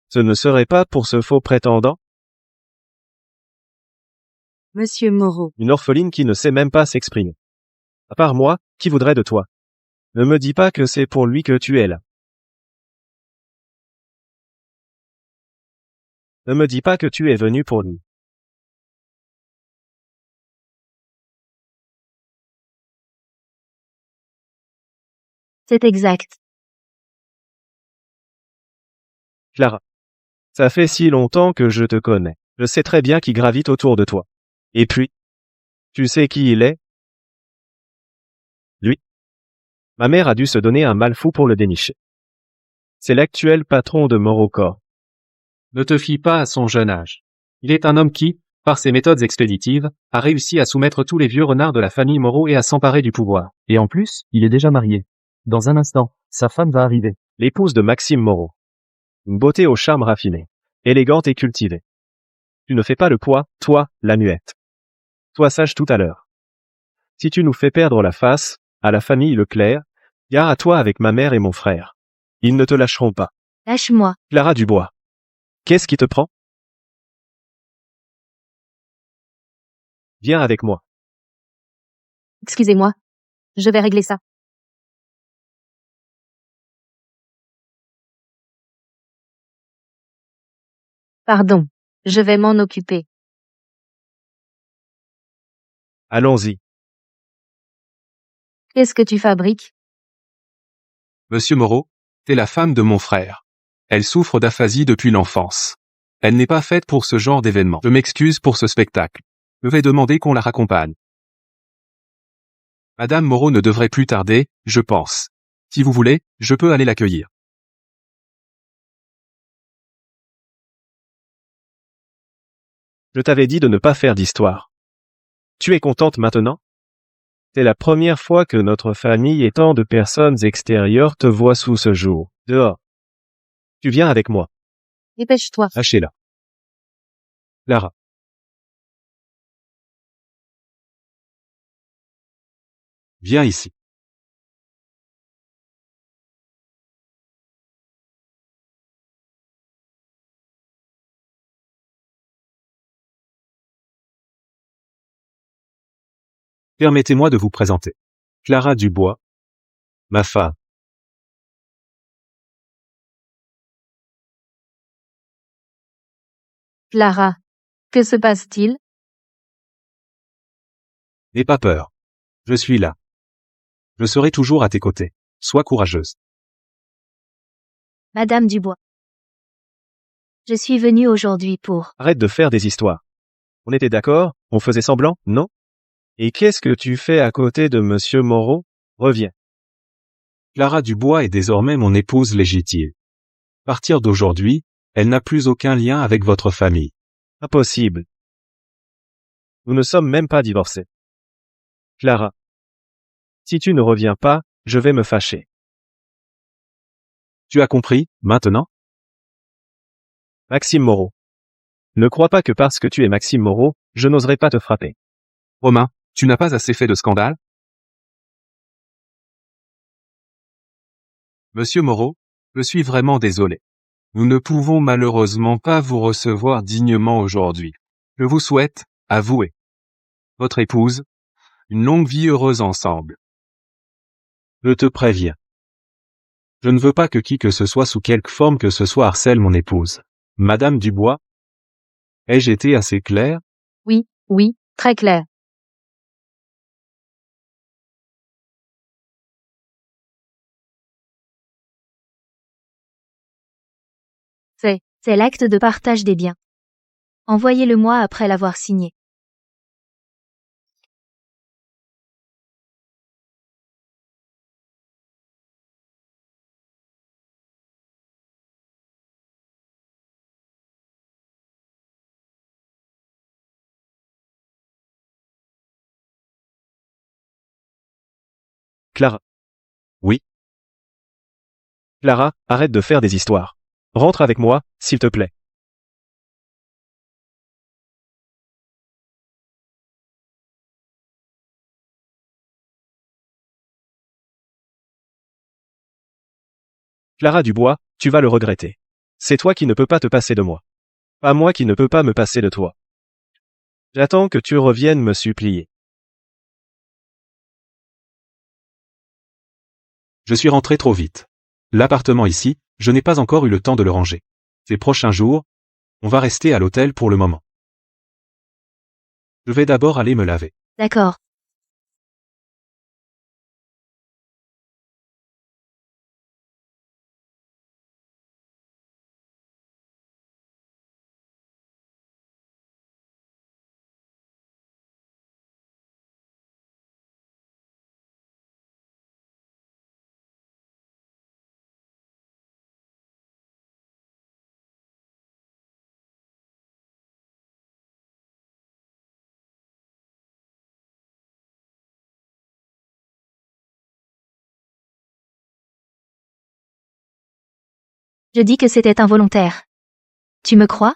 Ce ne serait pas pour ce faux prétendant? Monsieur Moreau. Une orpheline qui ne sait même pas s'exprimer. À part moi, qui voudrait de toi? Ne me dis pas que c'est pour lui que tu es là. Ne me dis pas que tu es venu pour lui. C'est exact. Clara. Ça fait si longtemps que je te connais. Je sais très bien qui gravite autour de toi. Et puis, tu sais qui il est? Lui. Ma mère a dû se donner un mal fou pour le dénicher. C'est l'actuel patron de Morocco. Ne te fie pas à son jeune âge. Il est un homme qui, par ses méthodes expéditives, a réussi à soumettre tous les vieux renards de la famille Moreau et à s'emparer du pouvoir. Et en plus, il est déjà marié. Dans un instant, sa femme va arriver. L'épouse de Maxime Moreau. Une beauté au charme raffiné. Élégante et cultivée. Tu ne fais pas le poids, toi, la muette. Sois sage tout à l'heure. Si tu nous fais perdre la face, à la famille Leclerc, gare à toi avec ma mère et mon frère. Ils ne te lâcheront pas. Lâche-moi. Clara Dubois. Qu'est-ce qui te prend? Viens avec moi. Excusez-moi. Je vais régler ça. Pardon. Je vais m'en occuper. Allons-y. Qu'est-ce que tu fabriques? Monsieur Moreau, t'es la femme de mon frère. Elle souffre d'aphasie depuis l'enfance. Elle n'est pas faite pour ce genre d'événement. Je m'excuse pour ce spectacle. Je vais demander qu'on la raccompagne. Madame Moreau ne devrait plus tarder, je pense. Si vous voulez, je peux aller l'accueillir. Je t'avais dit de ne pas faire d'histoire. Tu es contente maintenant? C'est la première fois que notre famille et tant de personnes extérieures te voient sous ce jour. Dehors. Tu viens avec moi. Dépêche-toi. Lâchez-la. Clara. Viens ici. Permettez-moi de vous présenter. Clara Dubois. Ma femme. Clara. Que se passe-t-il? N'aie pas peur. Je suis là. Je serai toujours à tes côtés. Sois courageuse. Madame Dubois. Je suis venue aujourd'hui pour... Arrête de faire des histoires. On était d'accord? On faisait semblant, non? Et qu'est-ce que tu fais à côté de Monsieur Moreau? Reviens. Clara Dubois est désormais mon épouse légitime. À partir d'aujourd'hui, elle n'a plus aucun lien avec votre famille. Impossible. Nous ne sommes même pas divorcés. Clara. Si tu ne reviens pas, je vais me fâcher. Tu as compris, maintenant? Maxime Moreau. Ne crois pas que parce que tu es Maxime Moreau, je n'oserais pas te frapper. Romain, tu n'as pas assez fait de scandale? Monsieur Moreau, je suis vraiment désolé. Nous ne pouvons malheureusement pas vous recevoir dignement aujourd'hui. Je vous souhaite, à vous et votre épouse, une longue vie heureuse ensemble. Je te préviens. Je ne veux pas que qui que ce soit sous quelque forme que ce soit harcèle mon épouse. Madame Dubois? Ai-je été assez clair? Oui, très clair. C'est l'acte de partage des biens. Envoyez-le-moi après l'avoir signé. Clara. Oui. Clara, arrête de faire des histoires. Rentre avec moi, s'il te plaît. Clara Dubois, tu vas le regretter. C'est toi qui ne peux pas te passer de moi. Pas moi qui ne peux pas me passer de toi. J'attends que tu reviennes me supplier. Je suis rentré trop vite. L'appartement ici, je n'ai pas encore eu le temps de le ranger. Ces prochains jours, on va rester à l'hôtel pour le moment. Je vais d'abord aller me laver. D'accord. Je dis que c'était involontaire. Tu me crois?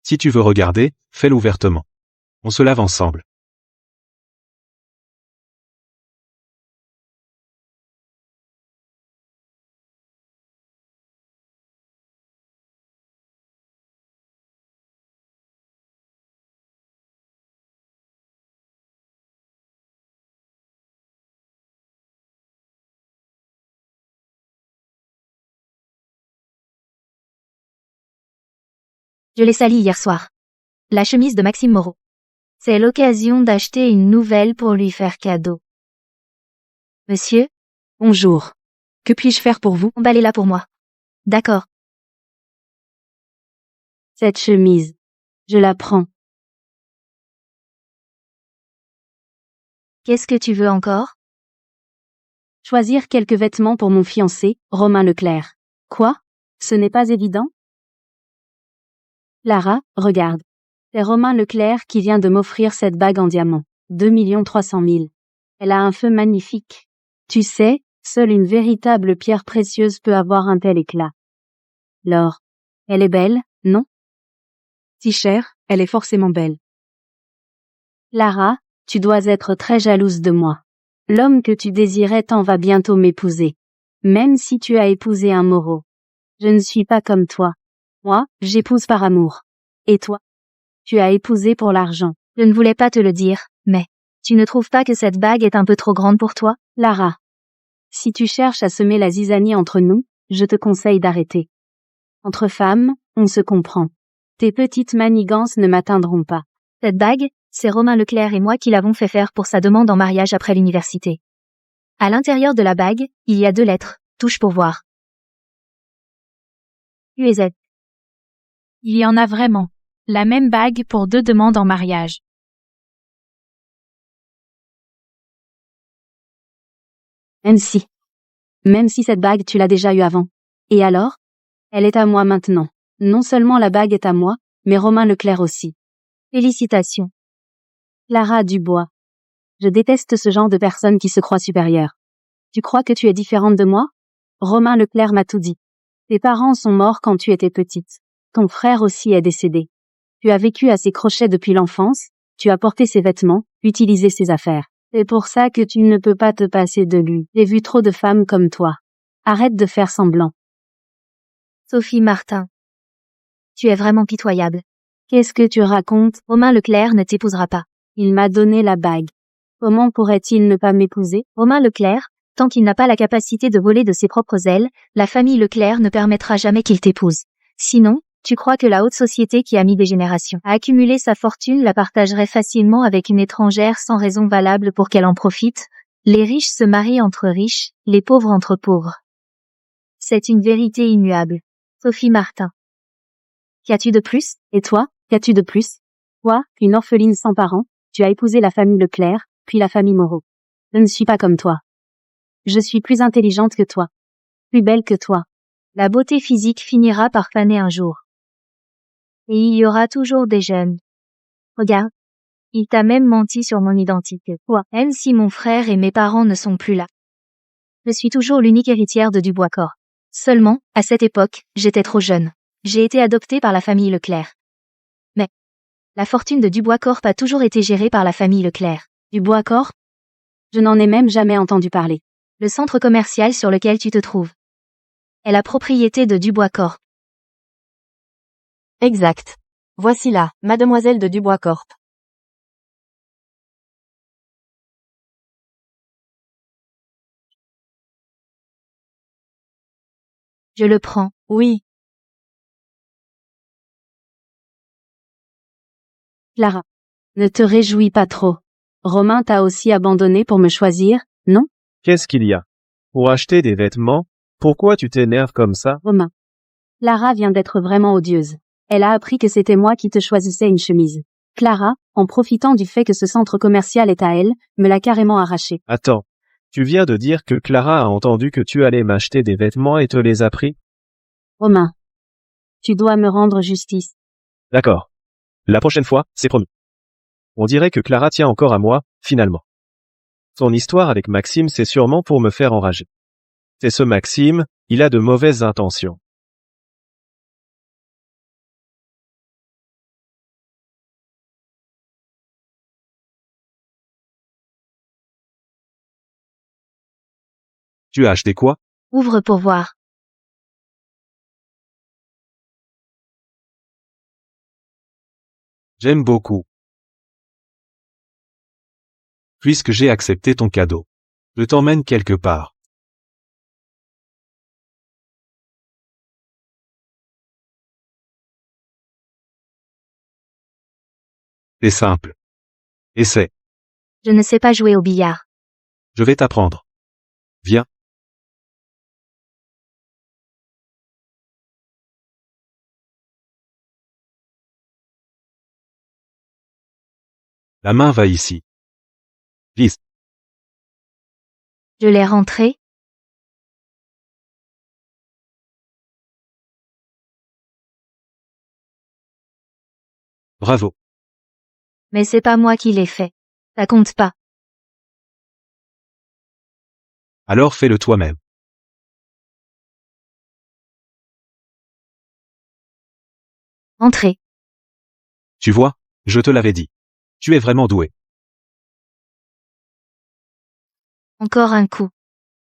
Si tu veux regarder, fais-le ouvertement. On se lave ensemble. Je l'ai sali hier soir. La chemise de Maxime Moreau. C'est l'occasion d'acheter une nouvelle pour lui faire cadeau. Monsieur, Bonjour. Que puis-je faire pour vous? emballez-la pour moi. D'accord. Cette chemise. Je la prends. Qu'est-ce que tu veux encore? Choisir quelques vêtements pour mon fiancé, Romain Leclerc. Quoi? Ce n'est pas évident? Lara, regarde. C'est Romain Leclerc qui vient de m'offrir cette bague en diamant. 2 300 000. Elle a un feu magnifique. Tu sais, seule une véritable pierre précieuse peut avoir un tel éclat. Laure. Elle est belle, non? Si chère, elle est forcément belle. Lara, tu dois être très jalouse de moi. L'homme que tu désirais tant va bientôt m'épouser. Même si tu as épousé un Moreau. Je ne suis pas comme toi. Moi, j'épouse par amour. Et toi? Tu as épousé pour l'argent. Je ne voulais pas te le dire, mais tu ne trouves pas que cette bague est un peu trop grande pour toi? Lara. Si tu cherches à semer la zizanie entre nous, je te conseille d'arrêter. Entre femmes, on se comprend. Tes petites manigances ne m'atteindront pas. Cette bague, c'est Romain Leclerc et moi qui l'avons fait faire pour sa demande en mariage après l'université. À l'intérieur de la bague, il y a 2 lettres, touche pour voir. UZ. Il y en a vraiment. La même bague pour 2 demandes en mariage. Ainsi. Même si cette bague tu l'as déjà eue avant. Et alors? Elle est à moi maintenant. Non seulement la bague est à moi, mais Romain Leclerc aussi. Félicitations. Clara Dubois. Je déteste ce genre de personnes qui se croient supérieures. Tu crois que tu es différente de moi? Romain Leclerc m'a tout dit. Tes parents sont morts quand tu étais petite. Ton frère aussi est décédé. Tu as vécu à ses crochets depuis l'enfance, tu as porté ses vêtements, utilisé ses affaires. C'est pour ça que tu ne peux pas te passer de lui. J'ai vu trop de femmes comme toi. Arrête de faire semblant. Sophie Martin. Tu es vraiment pitoyable. Qu'est-ce que tu racontes? Romain Leclerc ne t'épousera pas. Il m'a donné la bague. Comment pourrait-il ne pas m'épouser? Romain Leclerc, tant qu'il n'a pas la capacité de voler de ses propres ailes, la famille Leclerc ne permettra jamais qu'il t'épouse. Sinon, tu crois que la haute société qui a mis des générations à accumuler sa fortune la partagerait facilement avec une étrangère sans raison valable pour qu'elle en profite? Les riches se marient entre riches, les pauvres entre pauvres. C'est une vérité immuable. Sophie Martin. Qu'as-tu de plus? Et toi, qu'as-tu de plus? Toi, une orpheline sans parents, tu as épousé la famille Leclerc, puis la famille Moreau. Je ne suis pas comme toi. Je suis plus intelligente que toi. Plus belle que toi. La beauté physique finira par faner un jour. Et il y aura toujours des jeunes. Regarde. Il t'a même menti sur mon identité. Quoi? Même si mon frère et mes parents ne sont plus là. Je suis toujours l'unique héritière de Dubois-Corp. Seulement, à cette époque, j'étais trop jeune. J'ai été adoptée par la famille Leclerc. Mais, la fortune de Dubois-Corp a toujours été gérée par la famille Leclerc. Dubois-Corp? Je n'en ai même jamais entendu parler. Le centre commercial sur lequel tu te trouves est la propriété de Dubois-Corp. Exact. Voici là, mademoiselle de Dubois-Corp. Je le prends. Oui. Clara. Ne te réjouis pas trop. Romain t'a aussi abandonné pour me choisir, non? Qu'est-ce qu'il y a? Pour acheter des vêtements? Pourquoi tu t'énerves comme ça? Romain. Clara vient d'être vraiment odieuse. Elle a appris que c'était moi qui te choisissais une chemise. Clara, en profitant du fait que ce centre commercial est à elle, me l'a carrément arraché. Attends. Tu viens de dire que Clara a entendu que tu allais m'acheter des vêtements et te les a pris? Romain. Tu dois me rendre justice. D'accord. La prochaine fois, c'est promis. On dirait que Clara tient encore à moi, finalement. Son histoire avec Maxime, c'est sûrement pour me faire enrager. C'est ce Maxime, il a de mauvaises intentions. Tu as acheté quoi? Ouvre pour voir. J'aime beaucoup. Puisque j'ai accepté ton cadeau. Je t'emmène quelque part. C'est simple. Essaie. Je ne sais pas jouer au billard. Je vais t'apprendre. Viens. La main va ici. Lise. Je l'ai rentré. Bravo. Mais c'est pas moi qui l'ai fait. Ça compte pas. Alors fais-le toi-même. Entrez. Tu vois, je te l'avais dit. Tu es vraiment doué. Encore un coup.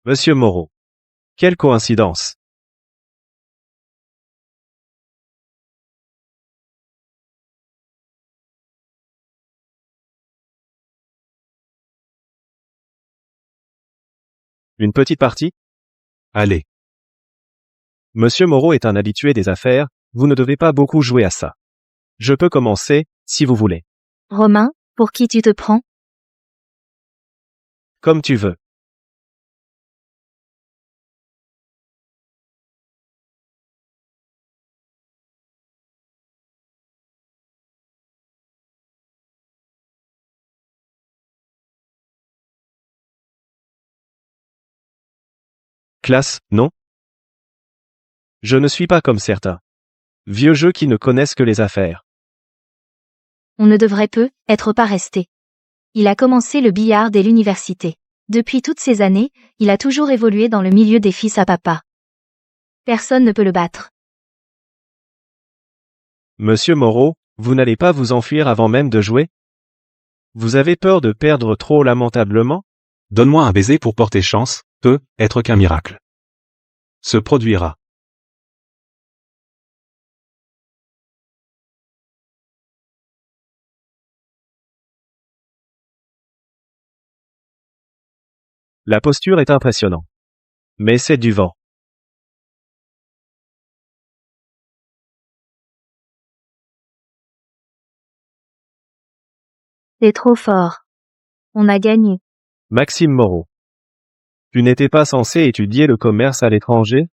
Monsieur Moreau. Quelle coïncidence. Une petite partie? Allez. Monsieur Moreau est un habitué des affaires, vous ne devez pas beaucoup jouer à ça. Je peux commencer, si vous voulez. Romain, pour qui tu te prends? Comme tu veux. Classe, non? Je ne suis pas comme certains. Vieux jeux qui ne connaissent que les affaires. On ne devrait être pas resté. Il a commencé le billard dès l'université. Depuis toutes ces années, il a toujours évolué dans le milieu des fils à papa. Personne ne peut le battre. Monsieur Moreau, vous n'allez pas vous enfuir avant même de jouer? Vous avez peur de perdre trop lamentablement? Donne-moi un baiser pour porter chance, peut être qu'un miracle se produira. La posture est impressionnante. Mais c'est du vent. C'est trop fort. On a gagné. Maxime Moreau. Tu n'étais pas censé étudier le commerce à l'étranger?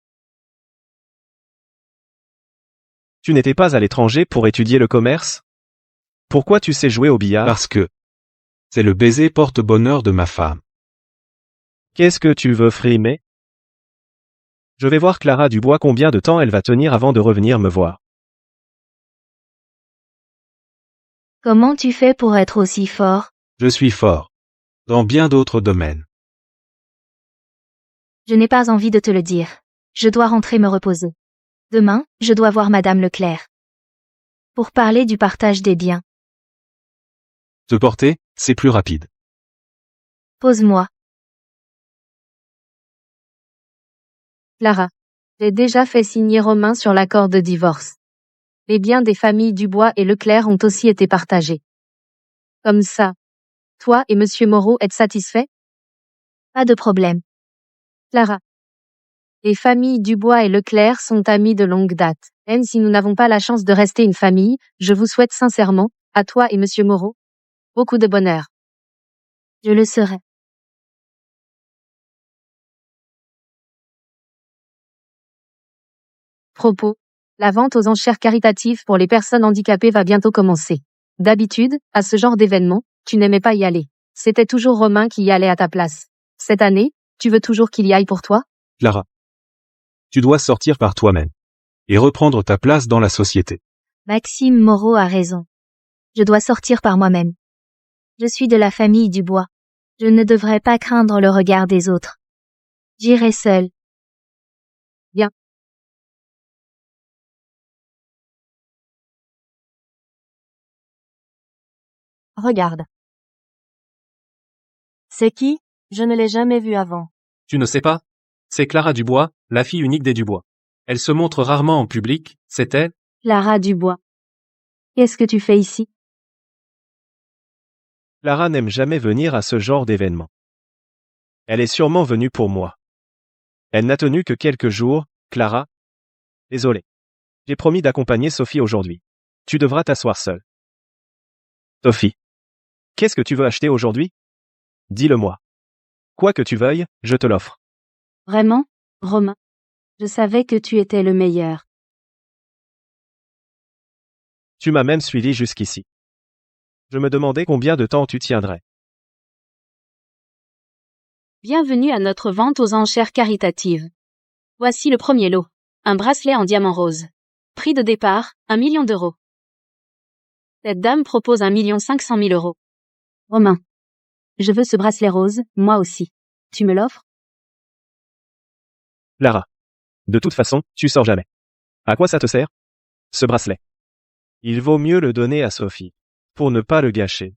Tu n'étais pas à l'étranger pour étudier le commerce? Pourquoi tu sais jouer au billard? Parce que c'est le baiser porte-bonheur de ma femme. Qu'est-ce que tu veux frimer? Je vais voir Clara Dubois combien de temps elle va tenir avant de revenir me voir. Comment tu fais pour être aussi fort? Je suis fort. Dans bien d'autres domaines. Je n'ai pas envie de te le dire. Je dois rentrer me reposer. Demain, je dois voir Madame Leclerc. Pour parler du partage des biens. Te porter, c'est plus rapide. Pose-moi. Clara. J'ai déjà fait signer Romain sur l'accord de divorce. Les biens des familles Dubois et Leclerc ont aussi été partagés. Comme ça. Toi et Monsieur Moreau êtes satisfaits? Pas de problème. Clara. Les familles Dubois et Leclerc sont amies de longue date. Même si nous n'avons pas la chance de rester une famille, je vous souhaite sincèrement, à toi et Monsieur Moreau, beaucoup de bonheur. Je le serai. Propos. La vente aux enchères caritatives pour les personnes handicapées va bientôt commencer. D'habitude, à ce genre d'événement, tu n'aimais pas y aller. C'était toujours Romain qui y allait à ta place. Cette année, tu veux toujours qu'il y aille pour toi? Clara. Tu dois sortir par toi-même. Et reprendre ta place dans la société. Maxime Moreau a raison. Je dois sortir par moi-même. Je suis de la famille Dubois. Je ne devrais pas craindre le regard des autres. J'irai seule. Bien. Regarde. C'est qui? Je ne l'ai jamais vu avant. Tu ne sais pas? C'est Clara Dubois, la fille unique des Dubois. Elle se montre rarement en public, c'est elle? Clara Dubois. Qu'est-ce que tu fais ici? Clara n'aime jamais venir à ce genre d'événement. Elle est sûrement venue pour moi. Elle n'a tenu que quelques jours, Clara. Désolé. J'ai promis d'accompagner Sophie aujourd'hui. Tu devras t'asseoir seule. Sophie. Qu'est-ce que tu veux acheter aujourd'hui? Dis-le-moi. Quoi que tu veuilles, je te l'offre. Vraiment, Romain? Je savais que tu étais le meilleur. Tu m'as même suivi jusqu'ici. Je me demandais combien de temps tu tiendrais. Bienvenue à notre vente aux enchères caritatives. Voici le premier lot. Un bracelet en diamant rose. Prix de départ, 1 million d'euros. Cette dame propose 1 500 000 euros. Romain. Je veux ce bracelet rose, moi aussi. Tu me l'offres? Clara. De toute façon, tu sors jamais. À quoi ça te sert? Ce bracelet. Il vaut mieux le donner à Sophie. Pour ne pas le gâcher.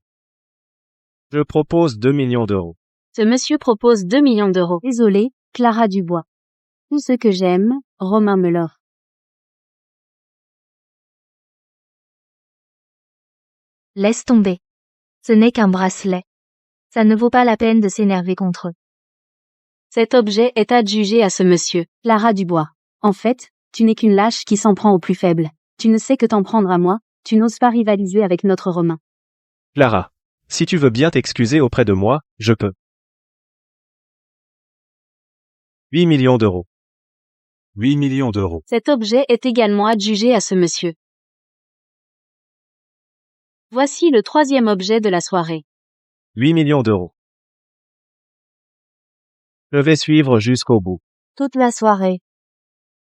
Je propose 2 millions d'euros. Ce monsieur propose 2 millions d'euros. Désolé, Clara Dubois. Tout ce que j'aime, Romain me l'offre. Laisse tomber. Ce n'est qu'un bracelet. Ça ne vaut pas la peine de s'énerver contre eux. Cet objet est adjugé à ce monsieur, Clara Dubois. En fait, tu n'es qu'une lâche qui s'en prend au plus faible. Tu ne sais que t'en prendre à moi, tu n'oses pas rivaliser avec notre Romain. Clara. Si tu veux bien t'excuser auprès de moi, je peux. 8 millions d'euros. 8 millions d'euros. Cet objet est également adjugé à ce monsieur. Voici le troisième objet de la soirée. 8 millions d'euros. Je vais suivre jusqu'au bout. Toute la soirée.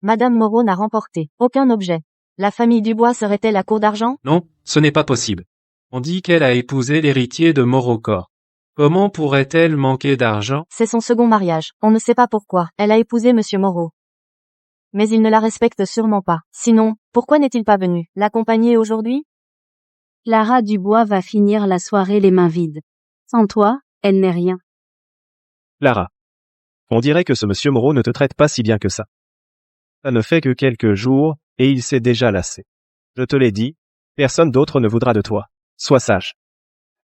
Madame Moreau n'a remporté aucun objet. La famille Dubois serait-elle à court d'argent? Non, ce n'est pas possible. On dit qu'elle a épousé l'héritier de Morocor. Comment pourrait-elle manquer d'argent? C'est son second mariage. On ne sait pas pourquoi. Elle a épousé Monsieur Moreau. Mais il ne la respecte sûrement pas. Sinon, pourquoi n'est-il pas venu l'accompagner aujourd'hui? Clara Dubois va finir la soirée les mains vides. Sans toi, elle n'est rien. Clara. On dirait que ce monsieur Moreau ne te traite pas si bien que ça. Ça ne fait que quelques jours, et il s'est déjà lassé. Je te l'ai dit, personne d'autre ne voudra de toi. Sois sage.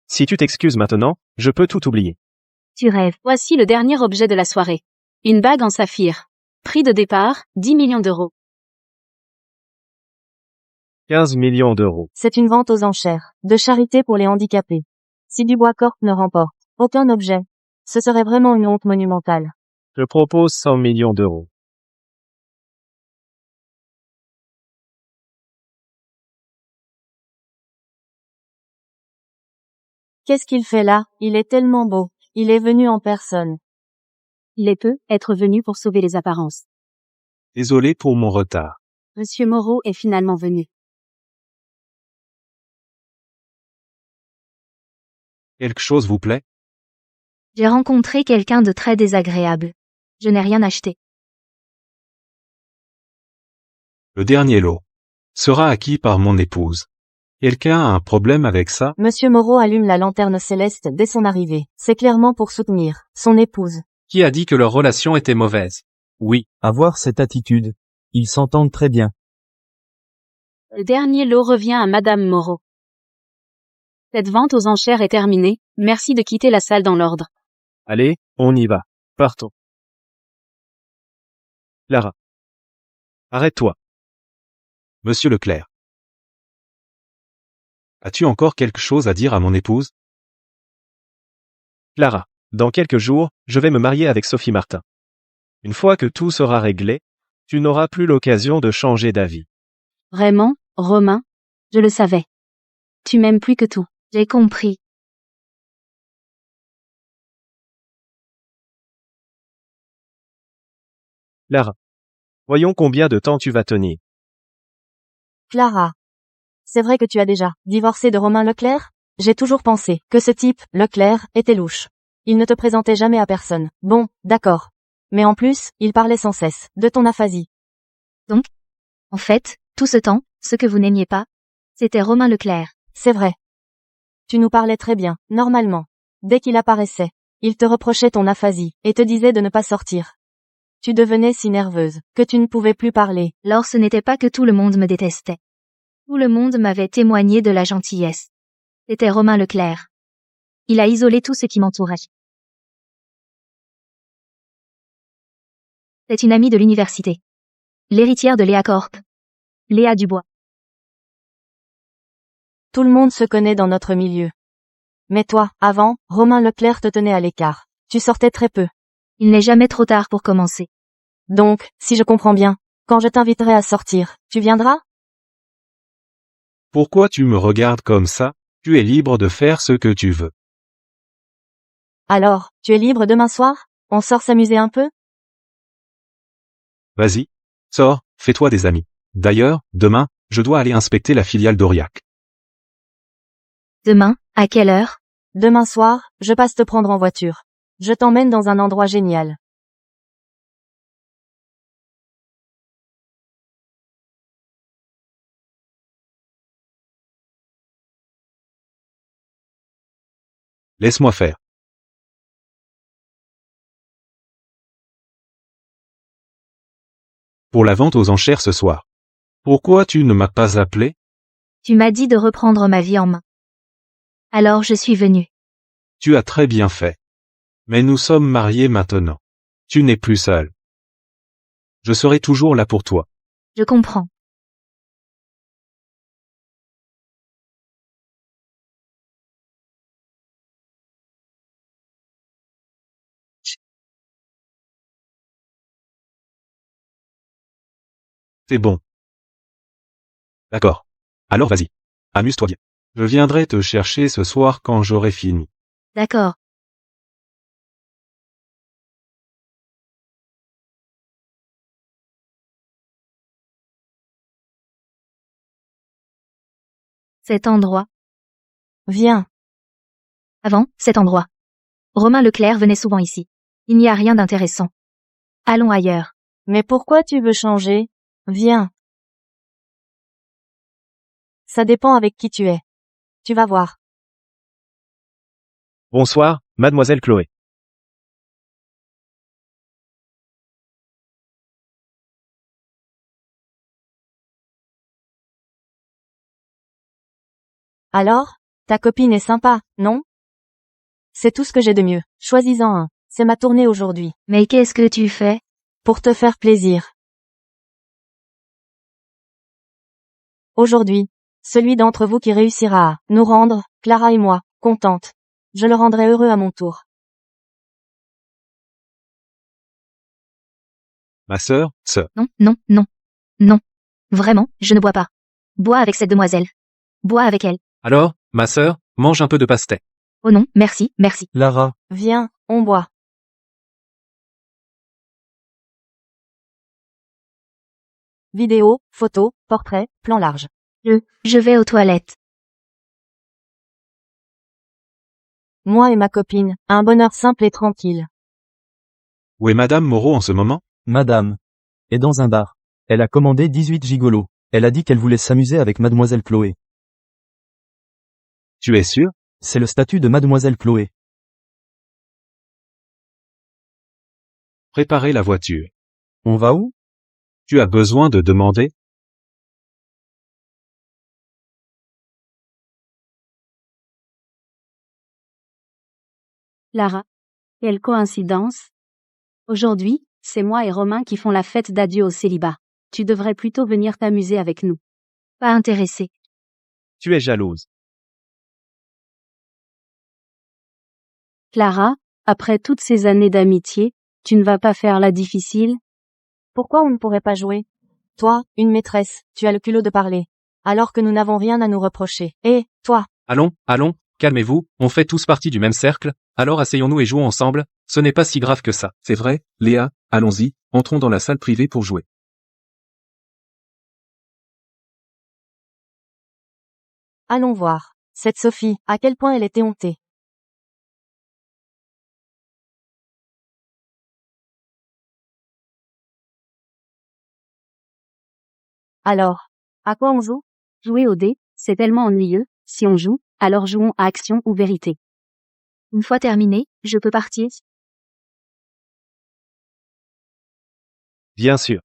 Si tu t'excuses maintenant, je peux tout oublier. Tu rêves. Voici le dernier objet de la soirée. Une bague en saphir. Prix de départ, 10 millions d'euros. 15 millions d'euros. C'est une vente aux enchères, de charité pour les handicapés. Si Dubois Corp ne remporte aucun objet, ce serait vraiment une honte monumentale. Je propose 100 millions d'euros. Qu'est-ce qu'il fait là? Il est tellement beau. Il est venu en personne. Il est peu être venu pour sauver les apparences. Désolé pour mon retard. Monsieur Moreau est finalement venu. Quelque chose vous plaît? J'ai rencontré quelqu'un de très désagréable. Je n'ai rien acheté. Le dernier lot sera acquis par mon épouse. Quelqu'un a un problème avec ça? Monsieur Moreau allume la lanterne céleste dès son arrivée. C'est clairement pour soutenir son épouse. Qui a dit que leur relation était mauvaise? Oui, Avoir cette attitude. Ils s'entendent très bien. Le dernier lot revient à Madame Moreau. Cette vente aux enchères est terminée, merci de quitter la salle dans l'ordre. Allez, on y va. Partons. Clara. Arrête-toi. Monsieur Leclerc. As-tu encore quelque chose à dire à mon épouse? Clara. Dans quelques jours, je vais me marier avec Sophie Martin. Une fois que tout sera réglé, tu n'auras plus l'occasion de changer d'avis. Vraiment, Romain? Je le savais. Tu m'aimes plus que tout. J'ai compris. Clara. Voyons combien de temps tu vas tenir. Clara. C'est vrai que tu as déjà divorcé de Romain Leclerc? J'ai toujours pensé que ce type, Leclerc, était louche. Il ne te présentait jamais à personne. Bon, d'accord. Mais en plus, il parlait sans cesse de ton aphasie. En fait, tout ce temps, ce que vous n'aimiez pas, c'était Romain Leclerc. C'est vrai. Tu nous parlais très bien, normalement. Dès qu'il apparaissait, il te reprochait ton aphasie, et te disait de ne pas sortir. Tu devenais si nerveuse, que tu ne pouvais plus parler. Alors ce n'était pas que tout le monde me détestait. Tout le monde m'avait témoigné de la gentillesse. C'était Romain Leclerc. Il a isolé tout ce qui m'entourait. C'est une amie de l'université. L'héritière de Léa Corp. Léa Dubois. Tout le monde se connaît dans notre milieu. Mais toi, avant, Romain Leclerc te tenait à l'écart. Tu sortais très peu. Il n'est jamais trop tard pour commencer. Donc, si je comprends bien, quand je t'inviterai à sortir, tu viendras? Pourquoi tu me regardes comme ça? Tu es libre de faire ce que tu veux. Alors, tu es libre demain soir? On sort s'amuser un peu? Vas-y. Sors, fais-toi des amis. D'ailleurs, demain, je dois aller inspecter la filiale d'Aurillac. Demain, à quelle heure? Demain soir, je passe te prendre en voiture. Je t'emmène dans un endroit génial. Laisse-moi faire. Pour la vente aux enchères ce soir. Pourquoi tu ne m'as pas appelé? Tu m'as dit de reprendre ma vie en main. Alors je suis venue. Tu as très bien fait. Mais nous sommes mariés maintenant. Tu n'es plus seul. Je serai toujours là pour toi. Je comprends. C'est bon. D'accord. Alors vas-y. Amuse-toi bien. Je viendrai te chercher ce soir quand j'aurai fini. D'accord. Cet endroit. Viens. Avant, cet endroit. Romain Leclerc venait souvent ici. Il n'y a rien d'intéressant. Allons ailleurs. Mais pourquoi tu veux changer? Viens. Ça dépend avec qui tu es. Tu vas voir. Bonsoir, mademoiselle Chloé. Alors, ta copine est sympa, non? C'est tout ce que j'ai de mieux. Choisis-en un. C'est ma tournée aujourd'hui. Mais qu'est-ce que tu fais? Pour te faire plaisir. Aujourd'hui, celui d'entre vous qui réussira à nous rendre, Clara et moi, contentes. Je le rendrai heureux à mon tour. Ma sœur, Non, non, non. Non. Vraiment, je ne bois pas. Bois avec cette demoiselle. Bois avec elle. alors, ma sœur, mange un peu de pastet. Oh non, merci, merci. Lara, Viens, on boit. vidéos, photos, portraits, plans larges. Je vais aux toilettes. Moi et ma copine, un bonheur simple et tranquille. Où est Madame Moreau en ce moment? Madame. Est dans un bar. Elle a commandé 18 gigolos. Elle a dit qu'elle voulait s'amuser avec Mademoiselle Chloé. Tu es sûr? C'est le statut de Mademoiselle Chloé. Préparez la voiture. On va où? Tu as besoin de demander? Clara. Quelle coïncidence. Aujourd'hui, c'est moi et Romain qui font la fête d'adieu au célibat. Tu devrais plutôt venir t'amuser avec nous. Pas intéressé. Tu es jalouse. Clara, après toutes ces années d'amitié, tu ne vas pas faire la difficile? Pourquoi on ne pourrait pas jouer? Toi, une maîtresse, tu as le culot de parler. Alors que nous n'avons rien à nous reprocher. Et, toi? Allons, calmez-vous, on fait tous partie du même cercle, alors asseyons-nous et jouons ensemble, ce n'est pas si grave que ça. C'est vrai, Léa, allons-y, entrons dans la salle privée pour jouer. Allons voir. Cette Sophie, à quel point elle était hontée. Alors, à quoi on joue? Jouer au dé, c'est tellement ennuyeux. Si on joue, alors jouons à action ou vérité. Une fois terminé, je peux partir? Bien sûr.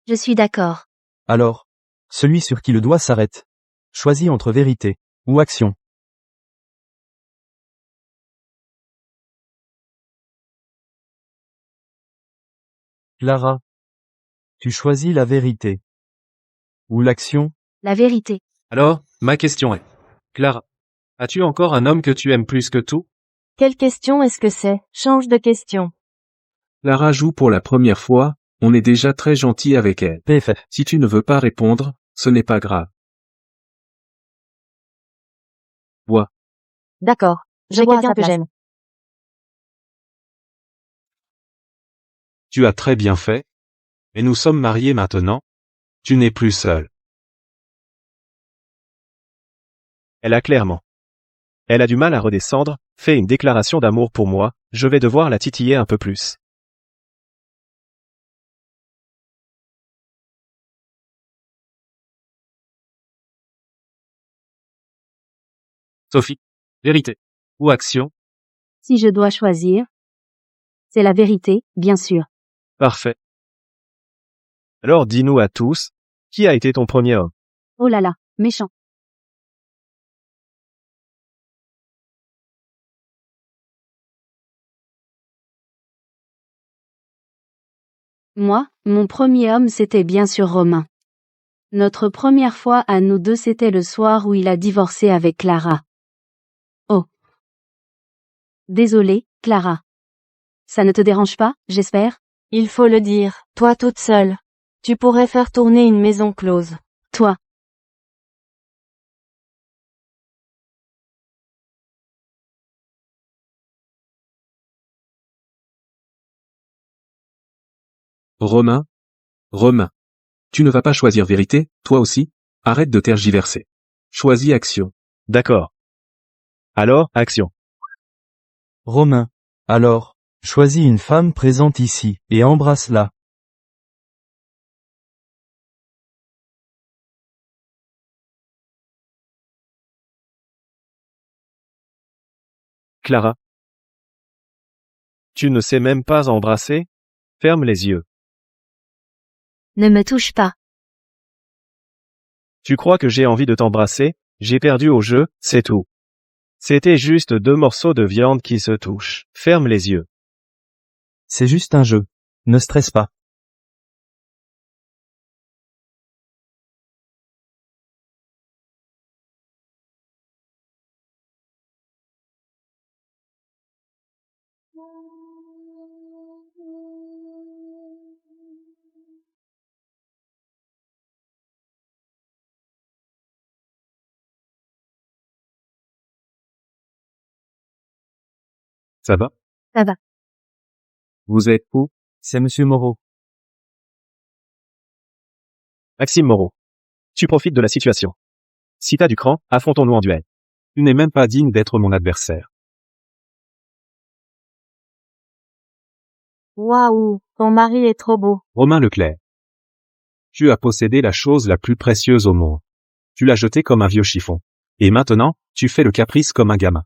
Je suis d'accord. Alors. Celui sur qui le doigt s'arrête. Choisis entre vérité ou action. Clara. Tu choisis la vérité. Ou l'action? La vérité. Alors, ma question est, Clara, as-tu encore un homme que tu aimes plus que tout? Quelle question est-ce que c'est? Change de question. Clara joue pour la première fois, on est déjà très gentil avec elle. PFF. Si tu ne veux pas répondre, ce n'est pas grave. D'accord. J'ai bois à quelqu'un sa que place. j'aime. Tu as très bien fait. Mais nous sommes mariés maintenant. Tu n'es plus seul. Elle a clairement. Elle a du mal à redescendre, fait une déclaration d'amour pour moi, je vais devoir la titiller un peu plus. Sophie, vérité ou action? Si je dois choisir, c'est la vérité, bien sûr. Parfait. Alors dis-nous à tous, qui a été ton premier homme? Oh là là, méchant. Moi, mon premier homme c'était bien sûr Romain. Notre première fois à nous deux c'était le soir où il a divorcé avec Clara. Oh. Désolée, Clara. Ça ne te dérange pas, j'espère? Il faut le dire, toi toute seule. Tu pourrais faire tourner une maison close. Toi. Romain. Tu ne vas pas choisir vérité, toi aussi? Arrête de tergiverser. Choisis action. D'accord. Alors, action. Romain. Alors. Choisis une femme présente ici, et embrasse-la. Clara. Tu ne sais même pas embrasser? Ferme les yeux. Ne me touche pas. Tu crois que j'ai envie de t'embrasser? J'ai perdu au jeu, c'est tout. C'était juste deux morceaux de viande qui se touchent. Ferme les yeux. C'est juste un jeu. Ne stresse pas. Ça va? Ça va. Vous êtes où? C'est Monsieur Moreau. Maxime Moreau. Tu profites de la situation. Si t'as du cran, affrontons-nous en duel. Tu n'es même pas digne d'être mon adversaire. Waouh, ton mari est trop beau. Romain Leclerc. Tu as possédé la chose la plus précieuse au monde. Tu l'as jeté comme un vieux chiffon. Et maintenant, tu fais le caprice comme un gamin.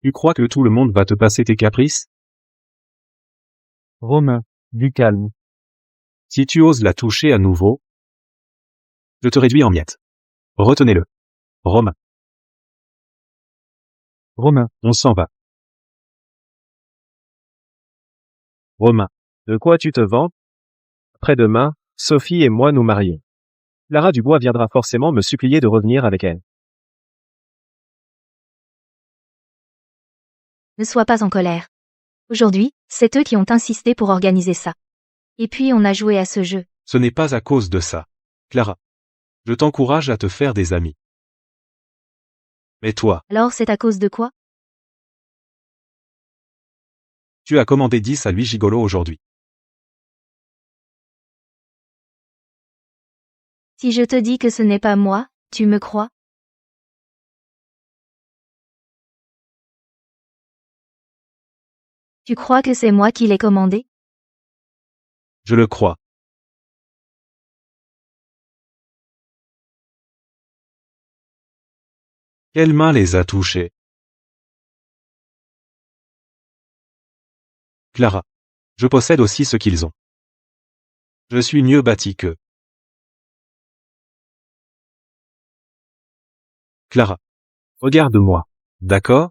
Tu crois que tout le monde va te passer tes caprices? Romain, du calme. Si tu oses la toucher à nouveau, je te réduis en miettes. Retenez-le. Romain, Romain, on s'en va. Romain. De quoi tu te vantes? Après-demain, Sophie et moi nous marions. Clara Dubois viendra forcément me supplier de revenir avec elle. Ne sois pas en colère. Aujourd'hui, c'est eux qui ont insisté pour organiser ça. Et puis on a joué à ce jeu. Ce n'est pas à cause de ça. Clara. Je t'encourage à te faire des amis. Mais toi, Alors c'est à cause de quoi? tu as commandé 10 à 8 gigolos aujourd'hui. Si je te dis que ce n'est pas moi, tu me crois? Tu crois que c'est moi qui l'ai commandé? Je le crois. Quelle main les a touchés? Clara. Je possède aussi ce qu'ils ont. Je suis mieux bâti qu'eux. Clara. Regarde-moi. D'accord?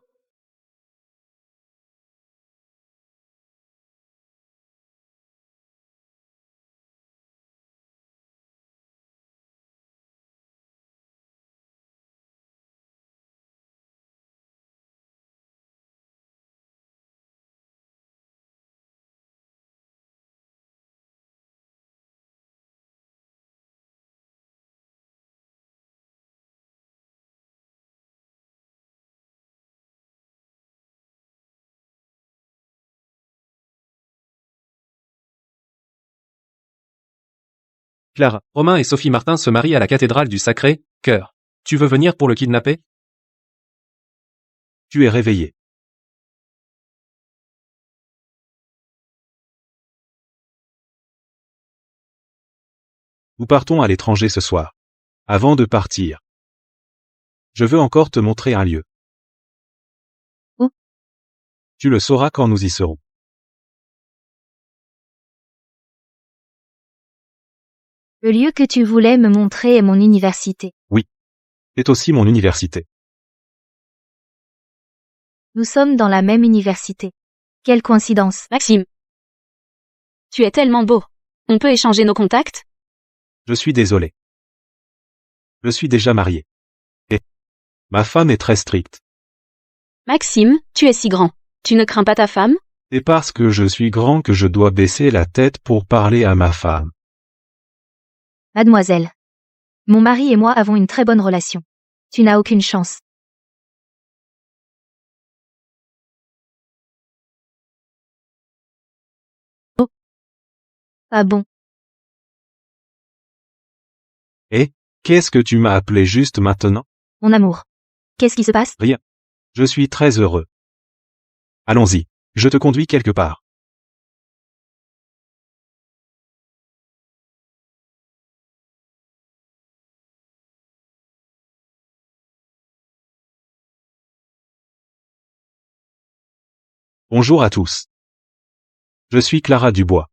Clara. Romain et Sophie Martin se marient à la cathédrale du Sacré-Cœur. Tu veux venir pour le kidnapper? Tu es réveillé. Nous partons à l'étranger ce soir. Avant de partir, je veux encore te montrer un lieu. Où? Tu le sauras quand nous y serons. Le lieu que tu voulais me montrer est mon université. C'est aussi mon université. Nous sommes dans la même université. Quelle coïncidence. Maxime. Tu es tellement beau. On peut échanger nos contacts? Je suis désolé. Je suis déjà marié. Et ma femme est très stricte. Maxime, tu es si grand. Tu ne crains pas ta femme? C'est parce que je suis grand que je dois baisser la tête pour parler à ma femme. Mademoiselle. Mon mari et moi avons une très bonne relation. Tu n'as aucune chance. Oh. Pas bon. Qu'est-ce que tu m'as appelé juste maintenant? Mon amour. Qu'est-ce qui se passe? Je suis très heureux. Allons-y. Je te conduis quelque part. Bonjour à tous. Je suis Clara Dubois.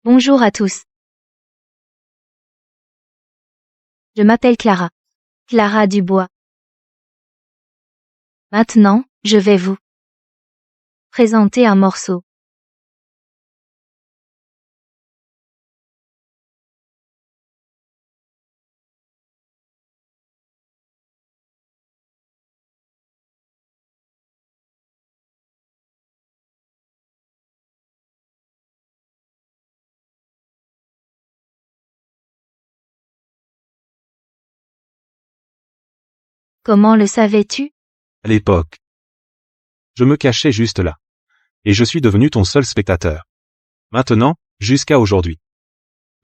Bonjour à tous. Je m'appelle Clara. Clara Dubois. Maintenant, je vais vous présenter un morceau. Comment le savais-tu? À l'époque. Je me cachais juste là. et je suis devenu ton seul spectateur. Maintenant, jusqu'à aujourd'hui.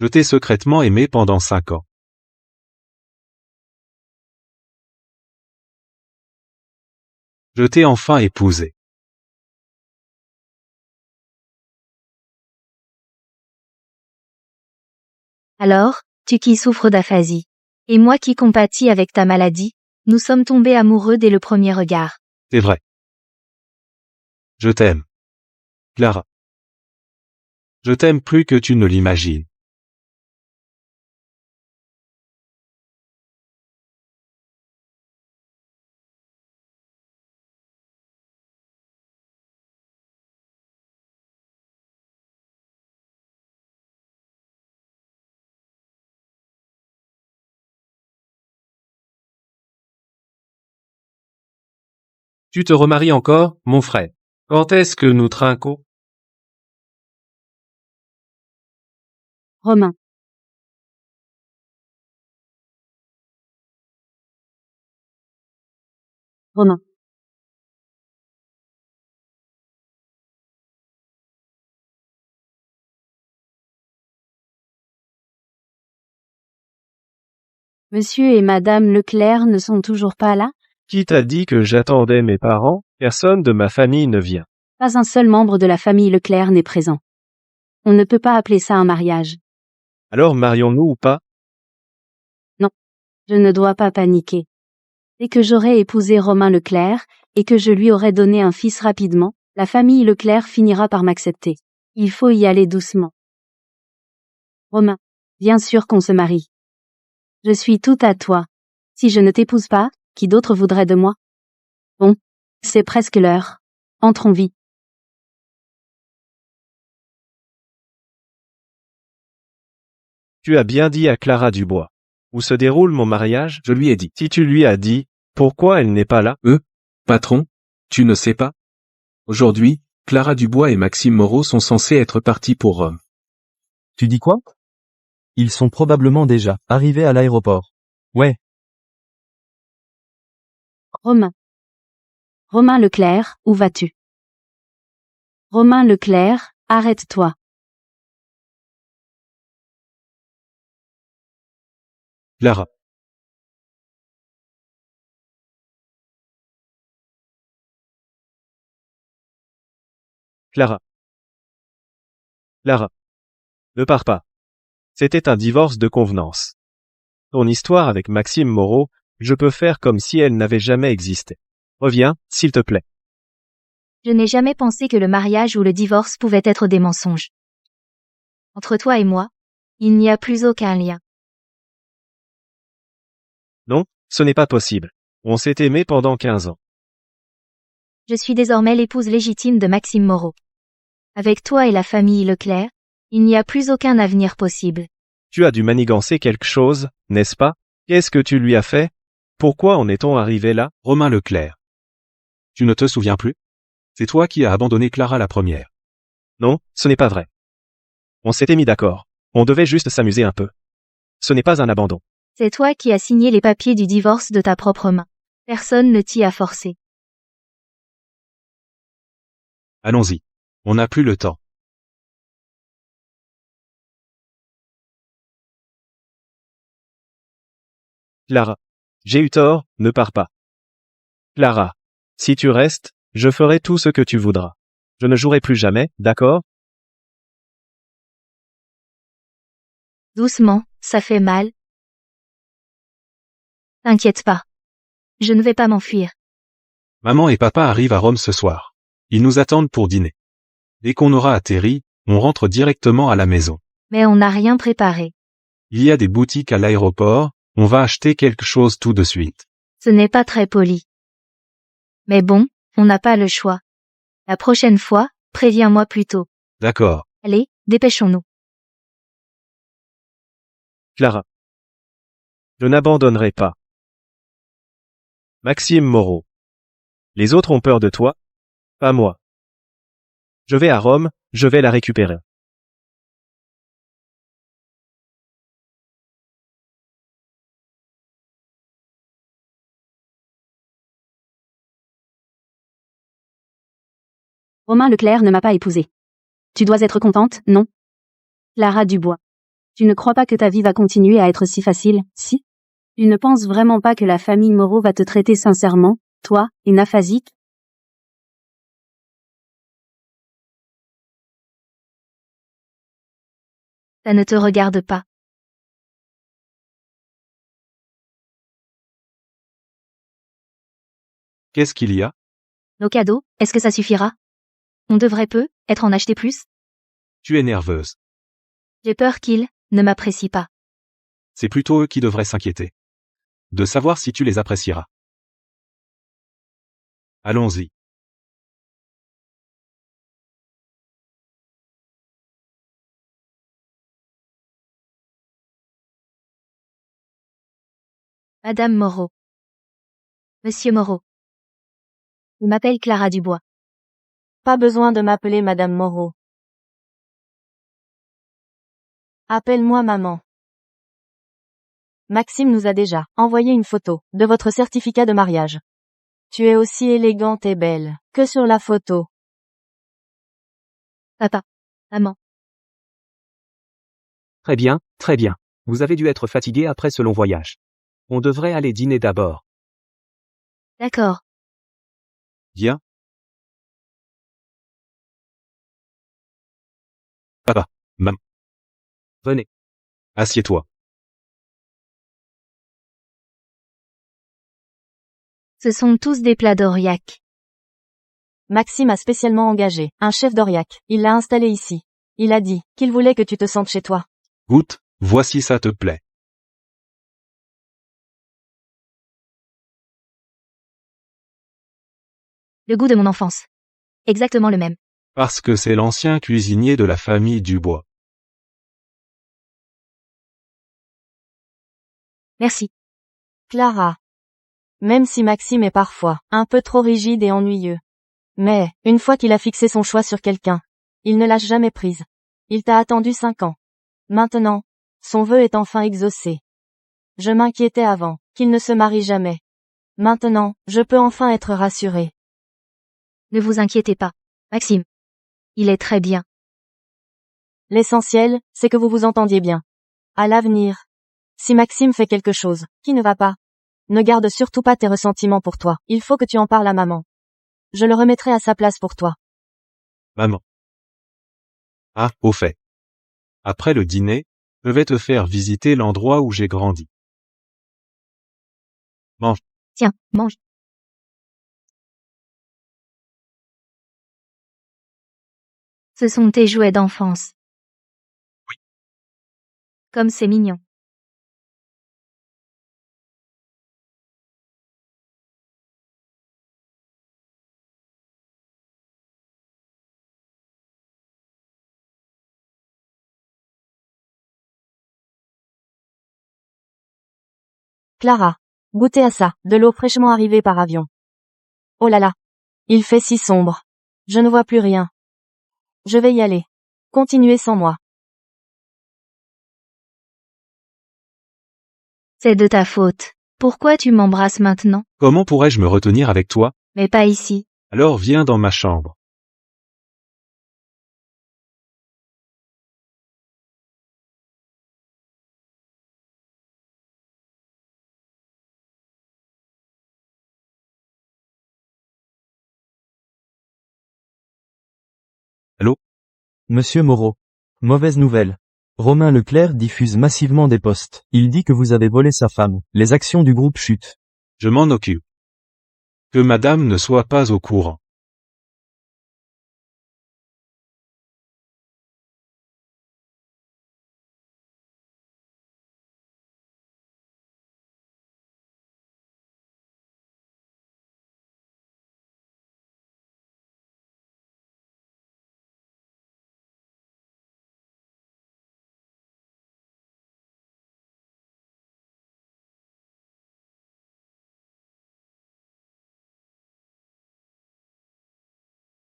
Je t'ai secrètement aimé pendant 5 ans. Je t'ai enfin épousé. Alors, tu qui souffres d'aphasie. Et moi qui compatis avec ta maladie, nous sommes tombés amoureux dès le premier regard. C'est vrai. Je t'aime. Clara. Je t'aime plus que tu ne l'imagines. Tu te remaries encore, mon frère. Quand est-ce que nous trinquons? Romain. Romain. Monsieur et Madame Leclerc ne sont toujours pas là? Qui t'a dit que j'attendais mes parents? Personne de ma famille ne vient. Pas un seul membre de la famille Leclerc n'est présent. On ne peut pas appeler ça un mariage. Alors marions-nous ou pas? Je ne dois pas paniquer. Dès que j'aurai épousé Romain Leclerc, et que je lui aurai donné un fils rapidement, la famille Leclerc finira par m'accepter. Il faut y aller doucement. Romain, bien sûr qu'on se marie. Je suis tout à toi. Si je ne t'épouse pas, qui d'autre voudrait de moi? Bon, c'est presque l'heure. Entrons vite. Tu as bien dit à Clara Dubois. Où se déroule mon mariage? Je lui ai dit. Si tu lui as dit, pourquoi elle n'est pas là? Patron, tu ne sais pas? Aujourd'hui, Clara Dubois et Maxime Moreau sont censés être partis pour Rome. Tu dis quoi? Ils sont probablement déjà arrivés à l'aéroport. Ouais, Romain. Romain Leclerc, où vas-tu? Romain Leclerc, arrête-toi. Clara. Clara. Clara. Ne pars pas. C'était un divorce de convenance. Ton histoire avec Maxime Moreau, je peux faire comme si elle n'avait jamais existé. Reviens, s'il te plaît. Je n'ai jamais pensé que le mariage ou le divorce pouvaient être des mensonges. Entre toi et moi, il n'y a plus aucun lien. Non, ce n'est pas possible. On s'est aimé pendant 15 ans. Je suis désormais l'épouse légitime de Maxime Moreau. Avec toi et la famille Leclerc, il n'y a plus aucun avenir possible. Tu as dû manigancer quelque chose, n'est-ce pas? Qu'est-ce que tu lui as fait? Pourquoi en est-on arrivé là? Romain Leclerc. Tu ne te souviens plus? C'est toi qui as abandonné Clara la première. Non, ce n'est pas vrai. On s'était mis d'accord. On devait juste s'amuser un peu. Ce n'est pas un abandon. C'est toi qui as signé les papiers du divorce de ta propre main. Personne ne t'y a forcé. Allons-y. On n'a plus le temps. Clara. J'ai eu tort, ne pars pas. Clara. Si tu restes, je ferai tout ce que tu voudras. Je ne jouerai plus jamais, d'accord? Doucement, ça fait mal. T'inquiète pas. Je ne vais pas m'enfuir. Maman et papa arrivent à Rome ce soir. Ils nous attendent pour dîner. Dès qu'on aura atterri, on rentre directement à la maison. Mais on n'a rien préparé. Il y a des boutiques à l'aéroport, on va acheter quelque chose tout de suite. Ce n'est pas très poli. Mais bon, on n'a pas le choix. La prochaine fois, préviens-moi plus tôt. D'accord. Allez, dépêchons-nous. Clara. Je n'abandonnerai pas. Maxime Moreau. Les autres ont peur de toi? Pas moi. Je vais à Rome, je vais la récupérer. Romain Leclerc ne m'a pas épousée. Tu dois être contente, non? Clara Dubois. Tu ne crois pas que ta vie va continuer à être si facile, si? Tu ne penses vraiment pas que la famille Moreau va te traiter sincèrement, toi, une aphasique? Ça ne te regarde pas. Qu'est-ce qu'il y a? Nos cadeaux, est-ce que ça suffira? On devrait être en acheter plus? Tu es nerveuse. J'ai peur qu'ils ne m'apprécient pas. C'est plutôt eux qui devraient s'inquiéter. De savoir si tu les apprécieras. Allons-y. Madame Moreau. Monsieur Moreau. Je m'appelle Clara Dubois. Pas besoin de m'appeler Madame Moreau. Appelle-moi maman. Maxime nous a déjà envoyé une photo de votre certificat de mariage. Tu es aussi élégante et belle que sur la photo. Papa. Maman. Très bien, très bien. Vous avez dû être fatigué après ce long voyage. On devrait aller dîner d'abord. D'accord. Viens. Papa. Maman. Venez. Assieds-toi. Ce sont tous des plats d'Aurillac. Maxime a spécialement engagé un chef d'Aurillac. Il l'a installé ici. Il a dit qu'il voulait que tu te sentes chez toi. Goûte, vois si ça te plaît. Le goût de mon enfance. Exactement le même. Parce que c'est l'ancien cuisinier de la famille Dubois. Merci. Clara. Même si Maxime est parfois un peu trop rigide et ennuyeux. Mais, une fois qu'il a fixé son choix sur quelqu'un, il ne lâche jamais prise. Il t'a attendu 5 ans. Maintenant, son vœu est enfin exaucé. Je m'inquiétais avant qu'il ne se marie jamais. Maintenant, je peux enfin être rassurée. Ne vous inquiétez pas. Maxime. Il est très bien. L'essentiel, c'est que vous vous entendiez bien. À l'avenir. Si Maxime fait quelque chose qui ne va pas, ne garde surtout pas tes ressentiments pour toi. Il faut que tu en parles à maman. Je le remettrai à sa place pour toi. Maman. Ah, au fait. Après le dîner, je vais te faire visiter l'endroit où j'ai grandi. Mange. Tiens, mange. Ce sont tes jouets d'enfance. Oui. Comme c'est mignon. Clara. Goûtez à ça, de l'eau fraîchement arrivée par avion. Oh là là. Il fait si sombre. Je ne vois plus rien. Je vais y aller. Continuez sans moi. C'est de ta faute. Pourquoi tu m'embrasses maintenant? Comment pourrais-je me retenir avec toi? Mais pas ici. Alors viens dans ma chambre. Allô? Monsieur Moreau. Mauvaise nouvelle. Romain Leclerc diffuse massivement des posts. Il dit que vous avez volé sa femme. Les actions du groupe chutent. Je m'en occupe. Que madame ne soit pas au courant.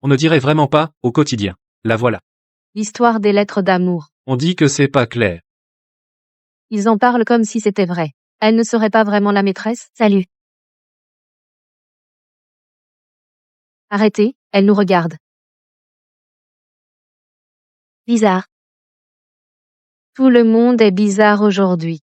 On ne dirait vraiment pas, au quotidien. La voilà. L'histoire des lettres d'amour. On dit que c'est pas clair. Ils en parlent comme si c'était vrai. Elle ne serait pas vraiment la maîtresse? Salut. Arrêtez, elle nous regarde. Bizarre. Tout le monde est bizarre aujourd'hui.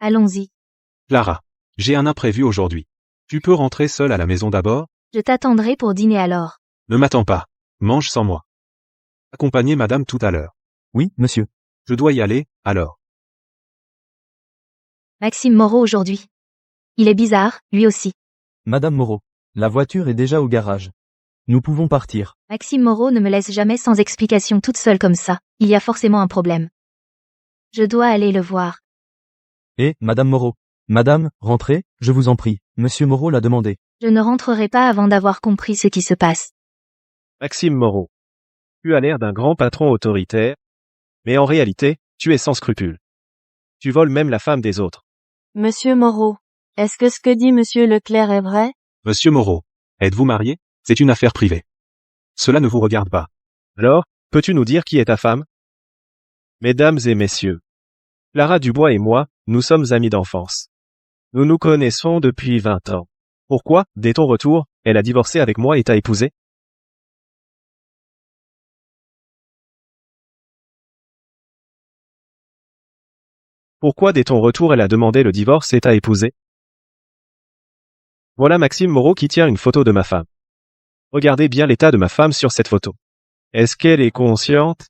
Allons-y. Clara, j'ai un imprévu aujourd'hui. Tu peux rentrer seule à la maison d'abord? Je t'attendrai pour dîner alors. Ne m'attends pas. Mange sans moi. Accompagnez madame tout à l'heure. Oui, monsieur. Je dois y aller, alors. Maxime Moreau aujourd'hui. Il est bizarre, lui aussi. Madame Moreau. La voiture est déjà au garage. Nous pouvons partir. Maxime Moreau ne me laisse jamais sans explication toute seule comme ça. Il y a forcément un problème. Je dois aller le voir. Madame Moreau. Madame, rentrez, je vous en prie. Monsieur Moreau l'a demandé. Je ne rentrerai pas avant d'avoir compris ce qui se passe. Maxime Moreau. Tu as l'air d'un grand patron autoritaire, mais en réalité, tu es sans scrupules. Tu voles même la femme des autres. Monsieur Moreau, est-ce que ce que dit monsieur Leclerc est vrai? Monsieur Moreau, êtes-vous marié? C'est une affaire privée. Cela ne vous regarde pas. Alors, peux-tu nous dire qui est ta femme? Mesdames et messieurs, Clara Dubois et moi, nous sommes amis d'enfance. Nous nous connaissons depuis 20 ans. Pourquoi, dès ton retour, elle a divorcé avec moi et t'a épousé? Pourquoi, dès ton retour, elle a demandé le divorce et t'a épousé? Voilà Maxime Moreau qui tient une photo de ma femme. Regardez bien l'état de ma femme sur cette photo. Est-ce qu'elle est consciente?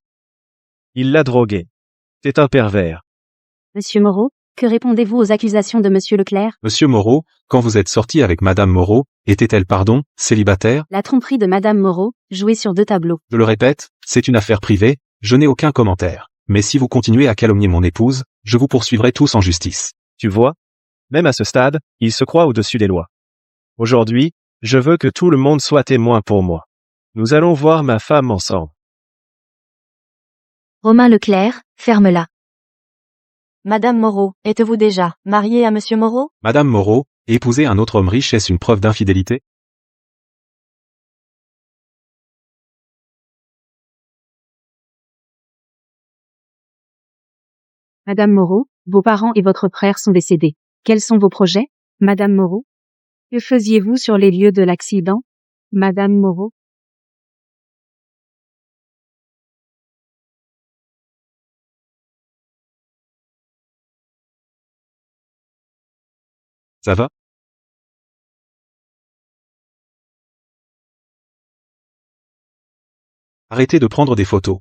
Il l'a droguée. C'est un pervers. Monsieur Moreau, que répondez-vous aux accusations de monsieur Leclerc? Monsieur Moreau, quand vous êtes sorti avec madame Moreau, était-elle, célibataire? La tromperie de madame Moreau, jouée sur 2 tableaux. Je le répète, c'est une affaire privée, je n'ai aucun commentaire. Mais si vous continuez à calomnier mon épouse, je vous poursuivrai tous en justice. Tu vois? Même à ce stade, il se croit au-dessus des lois. Aujourd'hui, je veux que tout le monde soit témoin pour moi. Nous allons voir ma femme ensemble. Romain Leclerc, ferme-la. Madame Moreau, êtes-vous déjà mariée à monsieur Moreau? Madame Moreau, épouser un autre homme riche, est-ce une preuve d'infidélité? Madame Moreau, vos parents et votre frère sont décédés. Quels sont vos projets, Madame Moreau? Que faisiez-vous sur les lieux de l'accident, Madame Moreau? Ça va? Arrêtez de prendre des photos.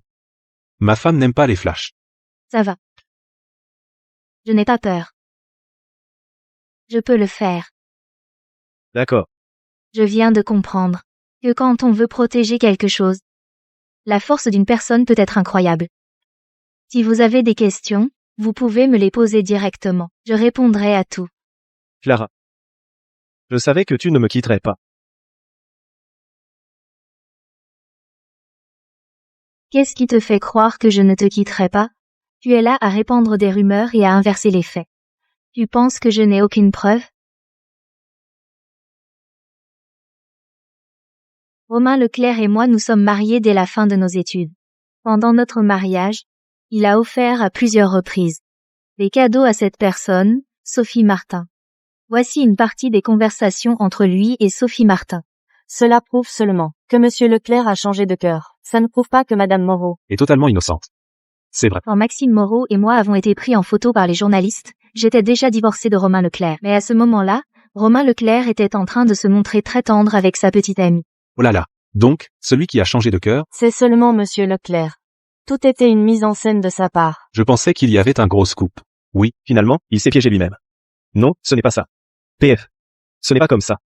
Ma femme n'aime pas les flashs. Ça va. Je n'ai pas peur. Je peux le faire. D'accord. Je viens de comprendre que quand on veut protéger quelque chose, la force d'une personne peut être incroyable. Si vous avez des questions, vous pouvez me les poser directement. Je répondrai à tout. Clara. Je savais que tu ne me quitterais pas. Qu'est-ce qui te fait croire que je ne te quitterai pas? Tu es là à répandre des rumeurs et à inverser les faits. Tu penses que je n'ai aucune preuve? Romain Leclerc et moi nous sommes mariés dès la fin de nos études. Pendant notre mariage, il a offert à plusieurs reprises des cadeaux à cette personne, Sophie Martin. Voici une partie des conversations entre lui et Sophie Martin. Cela prouve seulement que monsieur Leclerc a changé de cœur. Ça ne prouve pas que madame Moreau Est totalement innocente. C'est vrai. Quand Maxime Moreau et moi avons été pris en photo par les journalistes, j'étais déjà divorcée de Romain Leclerc. Mais à ce moment-là, Romain Leclerc était en train de se montrer très tendre avec sa petite amie. Oh là là. Donc, celui qui a changé de cœur, C'est seulement monsieur Leclerc. Tout était une mise en scène de sa part. je pensais qu'il y avait un gros scoop. Oui, finalement, il s'est piégé lui-même. Non, ce n'est pas ça. PF. Ce n'est pas comme ça.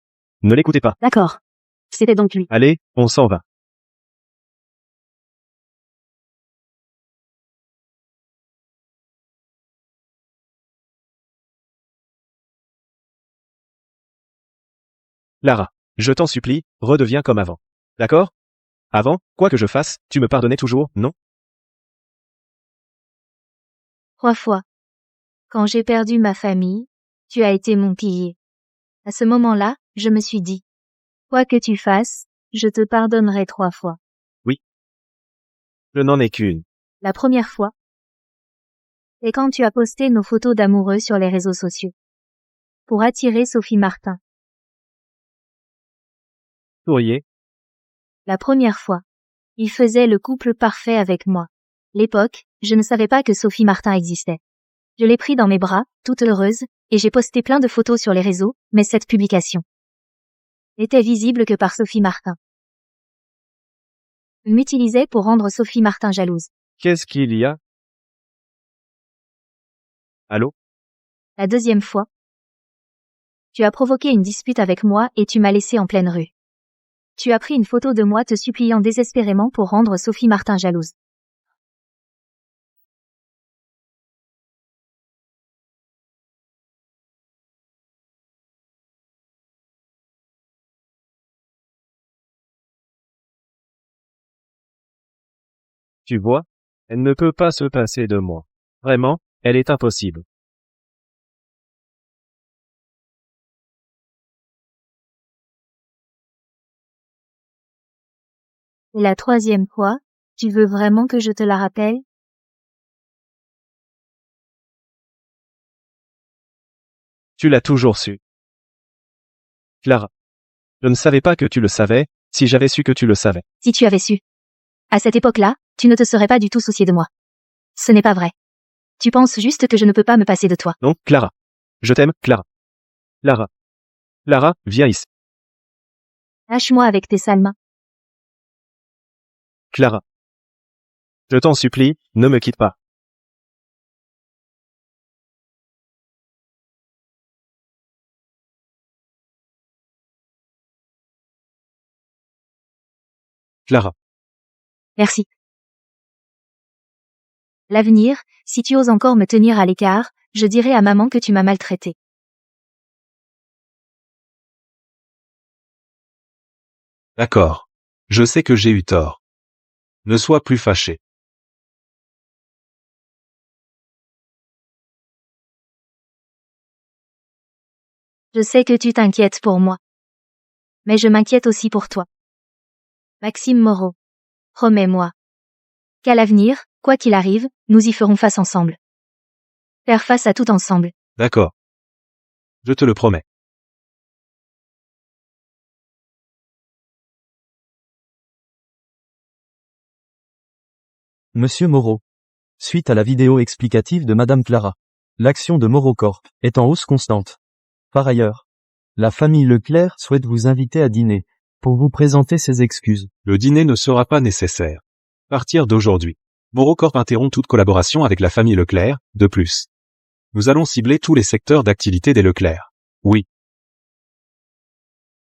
Ne l'écoutez pas. D'accord. C'était donc lui. Allez, on s'en va. Lara, je t'en supplie, redeviens comme avant. D'accord? Avant, quoi que je fasse, tu me pardonnais toujours, non? 3 fois. Quand j'ai perdu ma famille, tu as été mon pilier. À ce moment-là, je me suis dit, quoi que tu fasses, je te pardonnerai 3 fois. Je n'en ai qu'une. La première fois, c'est quand tu as posté nos photos d'amoureux sur les réseaux sociaux. Pour attirer Sophie Martin. Souriez. La première fois, il faisait le couple parfait avec moi. L'époque, je ne savais pas que Sophie Martin existait. Je l'ai pris dans mes bras, toute heureuse, et j'ai posté plein de photos sur les réseaux, mais cette publication n'était visible que par Sophie Martin. M'utilisait pour rendre Sophie Martin jalouse. Qu'est-ce qu'il y a? Allô? La deuxième fois, tu as provoqué une dispute avec moi et tu m'as laissé en pleine rue. Tu as pris une photo de moi te suppliant désespérément pour rendre Sophie Martin jalouse. Tu vois? Elle ne peut pas se passer de moi. Vraiment, elle est impossible. Et la troisième fois, tu veux vraiment que je te la rappelle? Tu l'as toujours su. Clara. Je ne savais pas que tu le savais, si j'avais su que tu le savais. Si tu avais su. À cette époque-là, tu ne te serais pas du tout soucié de moi. Ce n'est pas vrai. Tu penses juste que je ne peux pas me passer de toi. Non, Clara. Je t'aime, Clara. Clara. Clara, viens ici. Lâche-moi avec tes sales mains. Clara. Je t'en supplie, ne me quitte pas. Clara. Merci. L'avenir, si tu oses encore me tenir à l'écart, je dirai à maman que tu m'as maltraité. D'accord. Je sais que j'ai eu tort. Ne sois plus fâché. Je sais que tu t'inquiètes pour moi. Mais je m'inquiète aussi pour toi. Maxime Moreau. Promets-moi. Qu'à l'avenir, quoi qu'il arrive, nous y ferons face ensemble. Faire face à tout ensemble. D'accord. Je te le promets. Monsieur Moreau. Suite à la vidéo explicative de Madame Clara, l'action de Moreau Corp est en hausse constante. Par ailleurs, la famille Leclerc souhaite vous inviter à dîner, pour vous présenter ses excuses. Le dîner ne sera pas nécessaire. À partir d'aujourd'hui, Morocorp interrompt toute collaboration avec la famille Leclerc, de plus. Nous allons cibler tous les secteurs d'activité des Leclerc. Oui.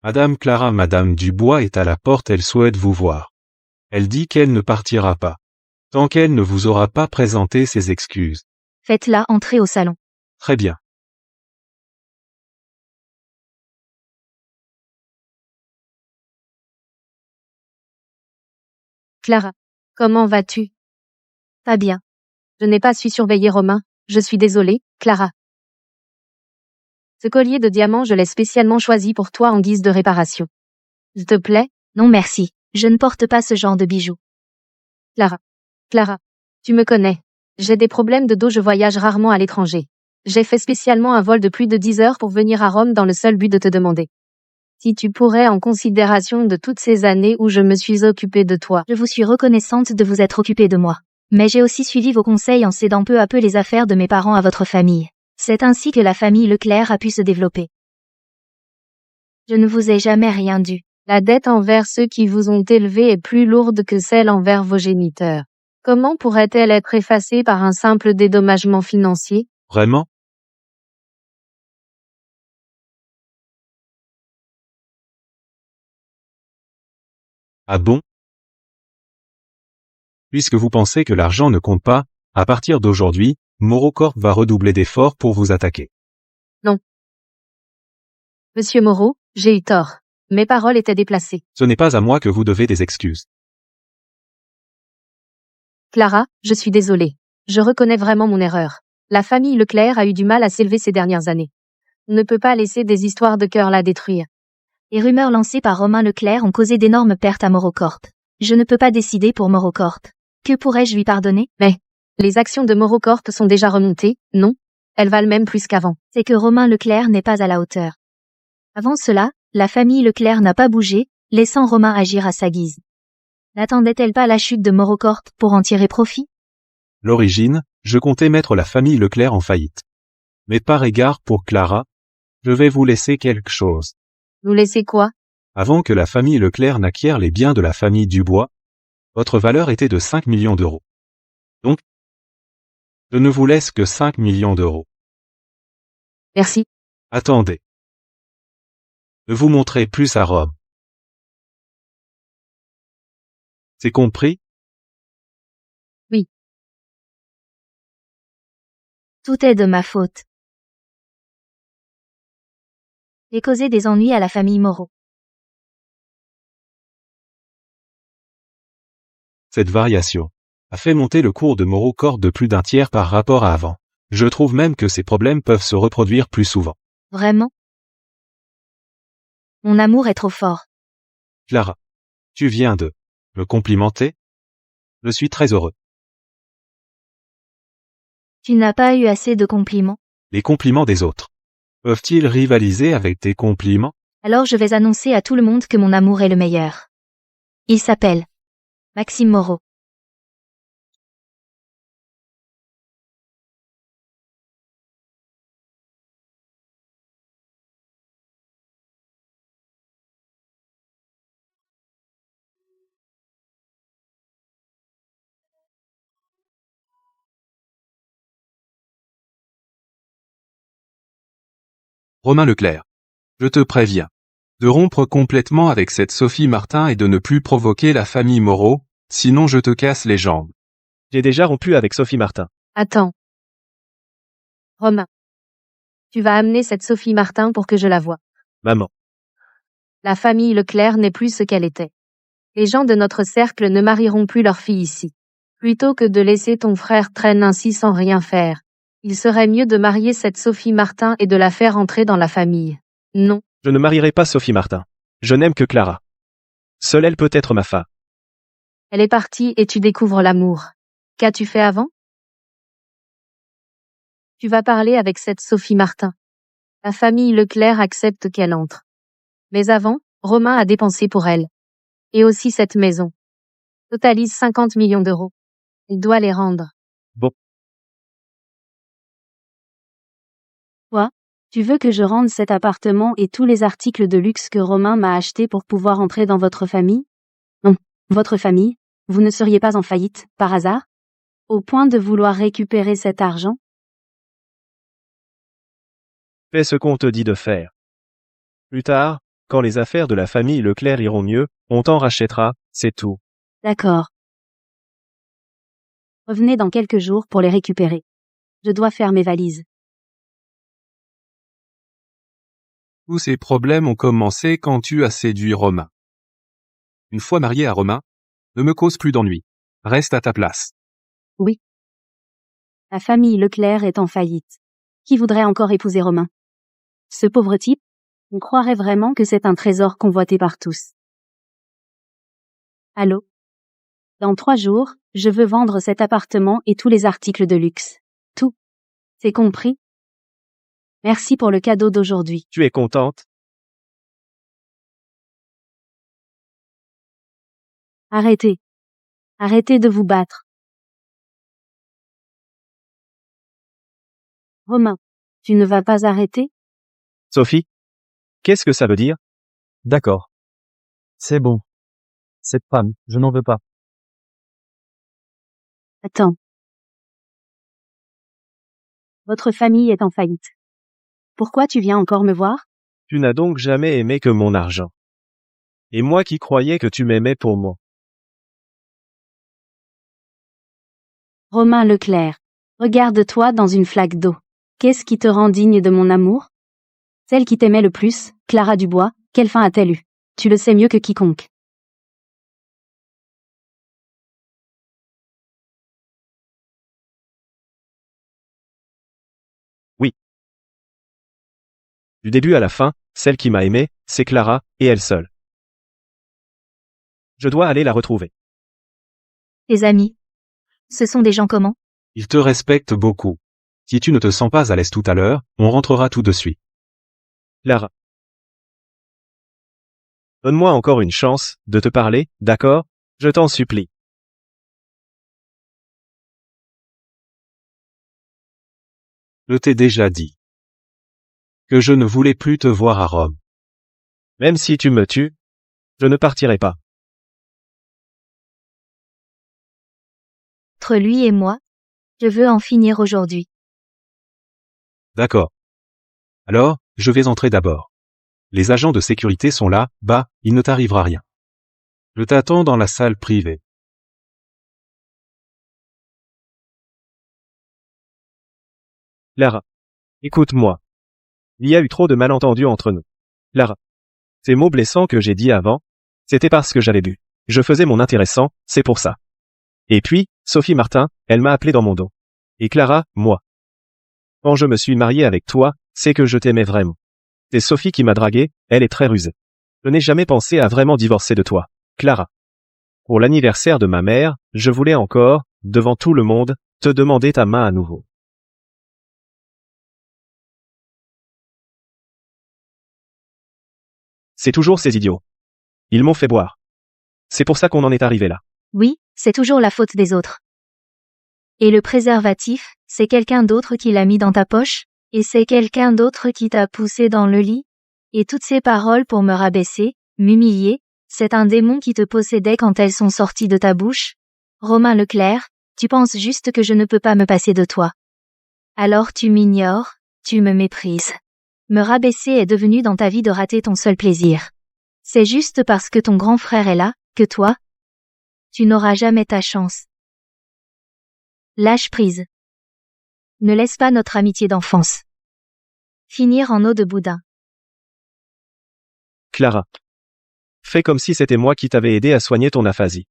Madame Clara, Madame Dubois est à la porte, elle souhaite vous voir. Elle dit qu'elle ne partira pas. Tant qu'elle ne vous aura pas présenté ses excuses. Faites-la entrer au salon. Très bien. Clara. Comment vas-tu? Pas bien. Je n'ai pas su surveiller Romain, je suis désolée, Clara. Ce collier de diamants je l'ai spécialement choisi pour toi en guise de réparation. S'il te plaît? Non merci, je ne porte pas ce genre de bijoux. Clara. Clara. Tu me connais. J'ai des problèmes de dos, je voyage rarement à l'étranger. J'ai fait spécialement un vol de plus de 10 heures pour venir à Rome dans le seul but de te demander si tu pourrais en considération de toutes ces années où je me suis occupée de toi. Je vous suis reconnaissante de vous être occupée de moi. Mais j'ai aussi suivi vos conseils en cédant peu à peu les affaires de mes parents à votre famille. C'est ainsi que la famille Leclerc a pu se développer. Je ne vous ai jamais rien dû. La dette envers ceux qui vous ont élevé est plus lourde que celle envers vos géniteurs. Comment pourrait-elle être effacée par un simple dédommagement financier? Vraiment? Ah bon? Puisque vous pensez que l'argent ne compte pas, à partir d'aujourd'hui, Morocorp va redoubler d'efforts pour vous attaquer. Non. Monsieur Moreau, j'ai eu tort. Mes paroles étaient déplacées. Ce n'est pas à moi que vous devez des excuses. Clara, je suis désolée. Je reconnais vraiment mon erreur. La famille Leclerc a eu du mal à s'élever ces dernières années. On ne peut pas laisser des histoires de cœur la détruire. Les rumeurs lancées par Romain Leclerc ont causé d'énormes pertes à Morocorp. Je ne peux pas décider pour Morocorp. Que pourrais-je lui pardonner? Les actions de Moreau Corp sont déjà remontées, non? Elles valent même plus qu'avant. C'est que Romain Leclerc n'est pas à la hauteur. Avant cela, la famille Leclerc n'a pas bougé, laissant Romain agir à sa guise. N'attendait-elle pas la chute de Moreau Corp pour en tirer profit? L'origine, je comptais mettre la famille Leclerc en faillite. Mais par égard pour Clara, je vais vous laisser quelque chose. Nous laisser quoi? Avant que la famille Leclerc n'acquiert les biens de la famille Dubois, votre valeur était de 5 millions d'euros. Donc, je ne vous laisse que 5 millions d'euros. Merci. Attendez. Je vous montrer plus à Rome. C'est compris? Tout est de ma faute. J'ai causé des ennuis à la famille Moreau. Cette variation a fait monter le cours de Moreau Corp de plus d'un tiers par rapport à avant. Je trouve même que ces problèmes peuvent se reproduire plus souvent. Vraiment? Mon amour est trop fort. Clara, tu viens de me complimenter? Je suis très heureux. Tu n'as pas eu assez de compliments. Les compliments des autres peuvent-ils rivaliser avec tes compliments? Alors je vais annoncer à tout le monde que mon amour est le meilleur. Il s'appelle Maxime Moreau. Romain Leclerc. Je te préviens. De rompre complètement avec cette Sophie Martin et de ne plus provoquer la famille Moreau, sinon je te casse les jambes. J'ai déjà rompu avec Sophie Martin. Attends. Romain. Tu vas amener cette Sophie Martin pour que je la voie. Maman. La famille Leclerc n'est plus ce qu'elle était. Les gens de notre cercle ne marieront plus leur fille ici. Plutôt que de laisser ton frère traîner ainsi sans rien faire, il serait mieux de marier cette Sophie Martin et de la faire entrer dans la famille. Non. Je ne marierai pas Sophie Martin. Je n'aime que Clara. Seule elle peut être ma femme. Elle est partie et tu découvres l'amour. Qu'as-tu fait avant? Tu vas parler avec cette Sophie Martin. La famille Leclerc accepte qu'elle entre. Mais avant, Romain a dépensé pour elle. Et aussi cette maison. Totalise 50 millions d'euros. Il doit les rendre. Bon. Quoi? Tu veux que je rende cet appartement et tous les articles de luxe que Romain m'a achetés pour pouvoir entrer dans votre famille? Non. Votre famille? Vous ne seriez pas en faillite, par hasard? Au point de vouloir récupérer cet argent? Fais ce qu'on te dit de faire. Plus tard, quand les affaires de la famille Leclerc iront mieux, on t'en rachètera, c'est tout. D'accord. Revenez dans quelques jours pour les récupérer. Je dois faire mes valises. Tous ces problèmes ont commencé quand tu as séduit Romain. Une fois marié à Romain, ne me cause plus d'ennuis. Reste à ta place. Oui. La famille Leclerc est en faillite. Qui voudrait encore épouser Romain? Ce pauvre type? On croirait vraiment que c'est un trésor convoité par tous. Allô? Dans 3 jours, je veux vendre cet appartement et tous les articles de luxe. Tout. C'est compris? Merci pour le cadeau d'aujourd'hui. Tu es contente? Arrêtez. Arrêtez de vous battre. Romain, tu ne vas pas arrêter? Sophie? Qu'est-ce que ça veut dire? D'accord. C'est bon. Cette femme, je n'en veux pas. Attends. Votre famille est en faillite. Pourquoi tu viens encore me voir? Tu n'as donc jamais aimé que mon argent. Et moi qui croyais que tu m'aimais pour moi. Romain Leclerc. Regarde-toi dans une flaque d'eau. Qu'est-ce qui te rend digne de mon amour? Celle qui t'aimait le plus, Clara Dubois, quelle fin a-t-elle eu? Tu le sais mieux que quiconque. Du début à la fin, celle qui m'a aimé, c'est Clara, et elle seule. Je dois aller la retrouver. Tes amis, Ce sont des gens comment? Ils te respectent beaucoup. Si tu ne te sens pas à l'aise tout à l'heure, on rentrera tout de suite. Clara. Donne-moi encore une chance de te parler, d'accord? Je t'en supplie. Je t'ai déjà dit que je ne voulais plus te voir à Rome. Même si tu me tues, je ne partirai pas. Entre lui et moi, je veux en finir aujourd'hui. D'accord. Alors, je vais entrer d'abord. Les agents de sécurité sont là, bah, il ne t'arrivera rien. Je t'attends dans la salle privée. Clara. Écoute-moi. Il y a eu trop de malentendus entre nous. Clara. Ces mots blessants que j'ai dit avant, c'était parce que j'avais bu. Je faisais mon intéressant, c'est pour ça. Et puis, Sophie Martin, elle m'a appelé dans mon dos. Et Clara, moi. Quand je me suis marié avec toi, c'est que je t'aimais vraiment. C'est Sophie qui m'a dragué, elle est très rusée. Je n'ai jamais pensé à vraiment divorcer de toi, Clara. Pour l'anniversaire de ma mère, je voulais encore, devant tout le monde, te demander ta main à nouveau. C'est toujours ces idiots. Ils m'ont fait boire. C'est pour ça qu'on en est arrivé là. Oui, c'est toujours la faute des autres. Et le préservatif, c'est quelqu'un d'autre qui l'a mis dans ta poche? Et c'est quelqu'un d'autre qui t'a poussé dans le lit? Et toutes ces paroles pour me rabaisser, m'humilier, c'est un démon qui te possédait quand elles sont sorties de ta bouche? Romain Leclerc, tu penses juste que je ne peux pas me passer de toi. Alors tu m'ignores, tu me méprises. Me rabaisser est devenu dans ta vie de rater ton seul plaisir. C'est juste parce que ton grand frère est là, que toi, tu n'auras jamais ta chance. Lâche prise. Ne laisse pas notre amitié d'enfance finir en eau de boudin. Clara. Fais comme si c'était moi qui t'avais aidé à soigner ton aphasie.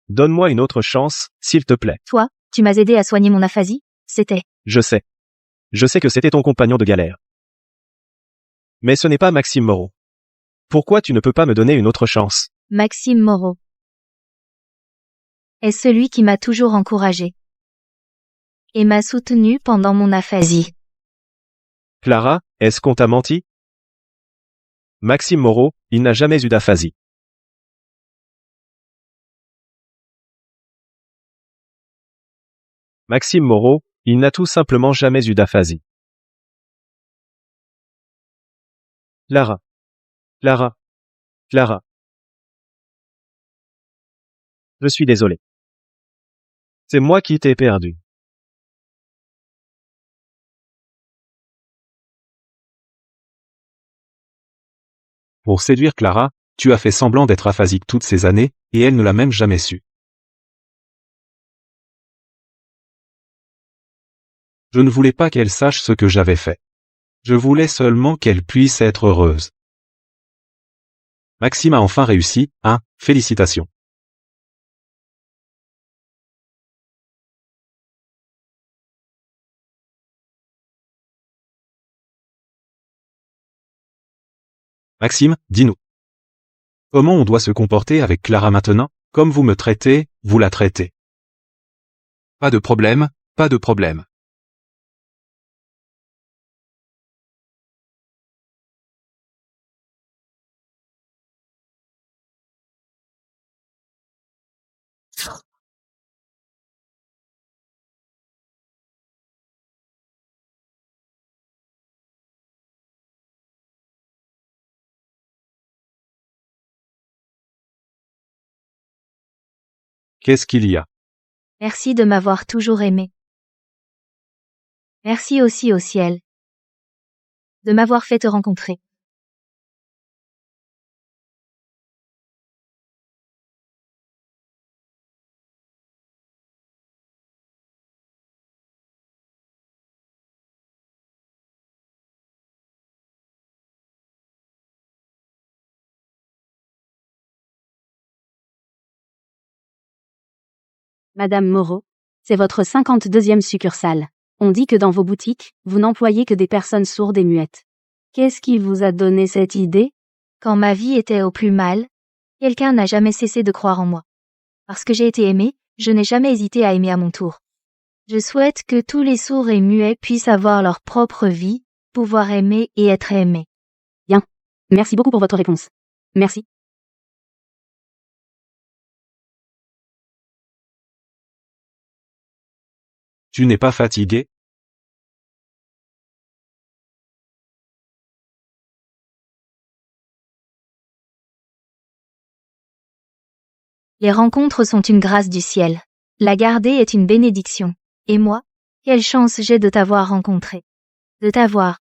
Donne-moi une autre chance, s'il te plaît. Toi, tu m'as aidé à soigner mon aphasie? C'était. Je sais. Je sais que c'était ton compagnon de galère. Mais ce n'est pas Maxime Moreau. Pourquoi tu ne peux pas me donner une autre chance? Maxime Moreau est celui qui m'a toujours encouragé et m'a soutenu pendant mon aphasie. Clara, est-ce qu'on t'a menti? Maxime Moreau, il n'a jamais eu d'aphasie. Maxime Moreau, il n'a tout simplement jamais eu d'aphasie. Clara. Clara. Clara. Je suis désolé. C'est moi qui t'ai perdu. Pour séduire Clara, tu as fait semblant d'être aphasique toutes ces années, et elle ne l'a même jamais su. Je ne voulais pas qu'elle sache ce que j'avais fait. Je voulais seulement qu'elle puisse être heureuse. Maxime a enfin réussi, hein, félicitations. Maxime, dis-nous. Comment on doit se comporter avec Clara maintenant? Comme vous me traitez, vous la traitez. Pas de problème, pas de problème. Qu'est-ce qu'il y a? Merci de m'avoir toujours aimé. Merci aussi au ciel de m'avoir fait te rencontrer. Madame Moreau, c'est votre 52e succursale. On dit que dans vos boutiques, vous n'employez que des personnes sourdes et muettes. Qu'est-ce qui vous a donné cette idée? Quand ma vie était au plus mal, quelqu'un n'a jamais cessé de croire en moi. Parce que j'ai été aimée, je n'ai jamais hésité à aimer à mon tour. Je souhaite que tous les sourds et muets puissent avoir leur propre vie, pouvoir aimer et être aimés. Merci beaucoup pour votre réponse. Merci. Tu n'es pas fatigué? Les rencontres sont une grâce du ciel. La garder est une bénédiction. Et moi, quelle chance j'ai de t'avoir rencontré. De t'avoir.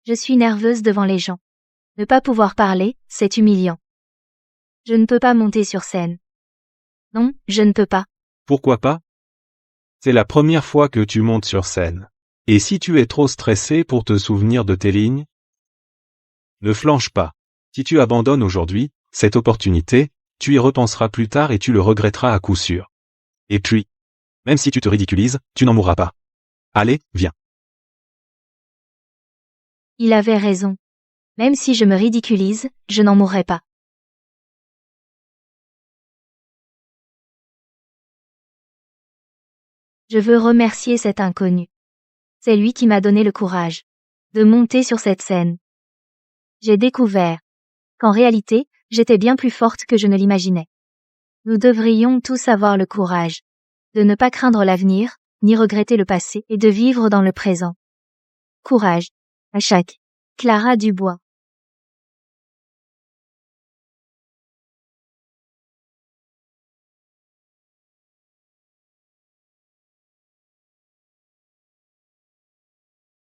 Je suis nerveuse devant les gens. Ne pas pouvoir parler, c'est humiliant. Je ne peux pas monter sur scène. Non, je ne peux pas. Pourquoi pas? C'est la première fois que tu montes sur scène. Et si tu es trop stressé pour te souvenir de tes lignes? Ne flanche pas. Si tu abandonnes aujourd'hui, cette opportunité, tu y repenseras plus tard et tu le regretteras à coup sûr. Et puis, même si tu te ridiculises, tu n'en mourras pas. Allez, viens. Il avait raison. Même si je me ridiculise, je n'en mourrai pas. Je veux remercier cet inconnu. C'est lui qui m'a donné le courage de monter sur cette scène. J'ai découvert qu'en réalité, j'étais bien plus forte que je ne l'imaginais. Nous devrions tous avoir le courage de ne pas craindre l'avenir, ni regretter le passé et de vivre dans le présent. Courage. À chaque. Clara Dubois.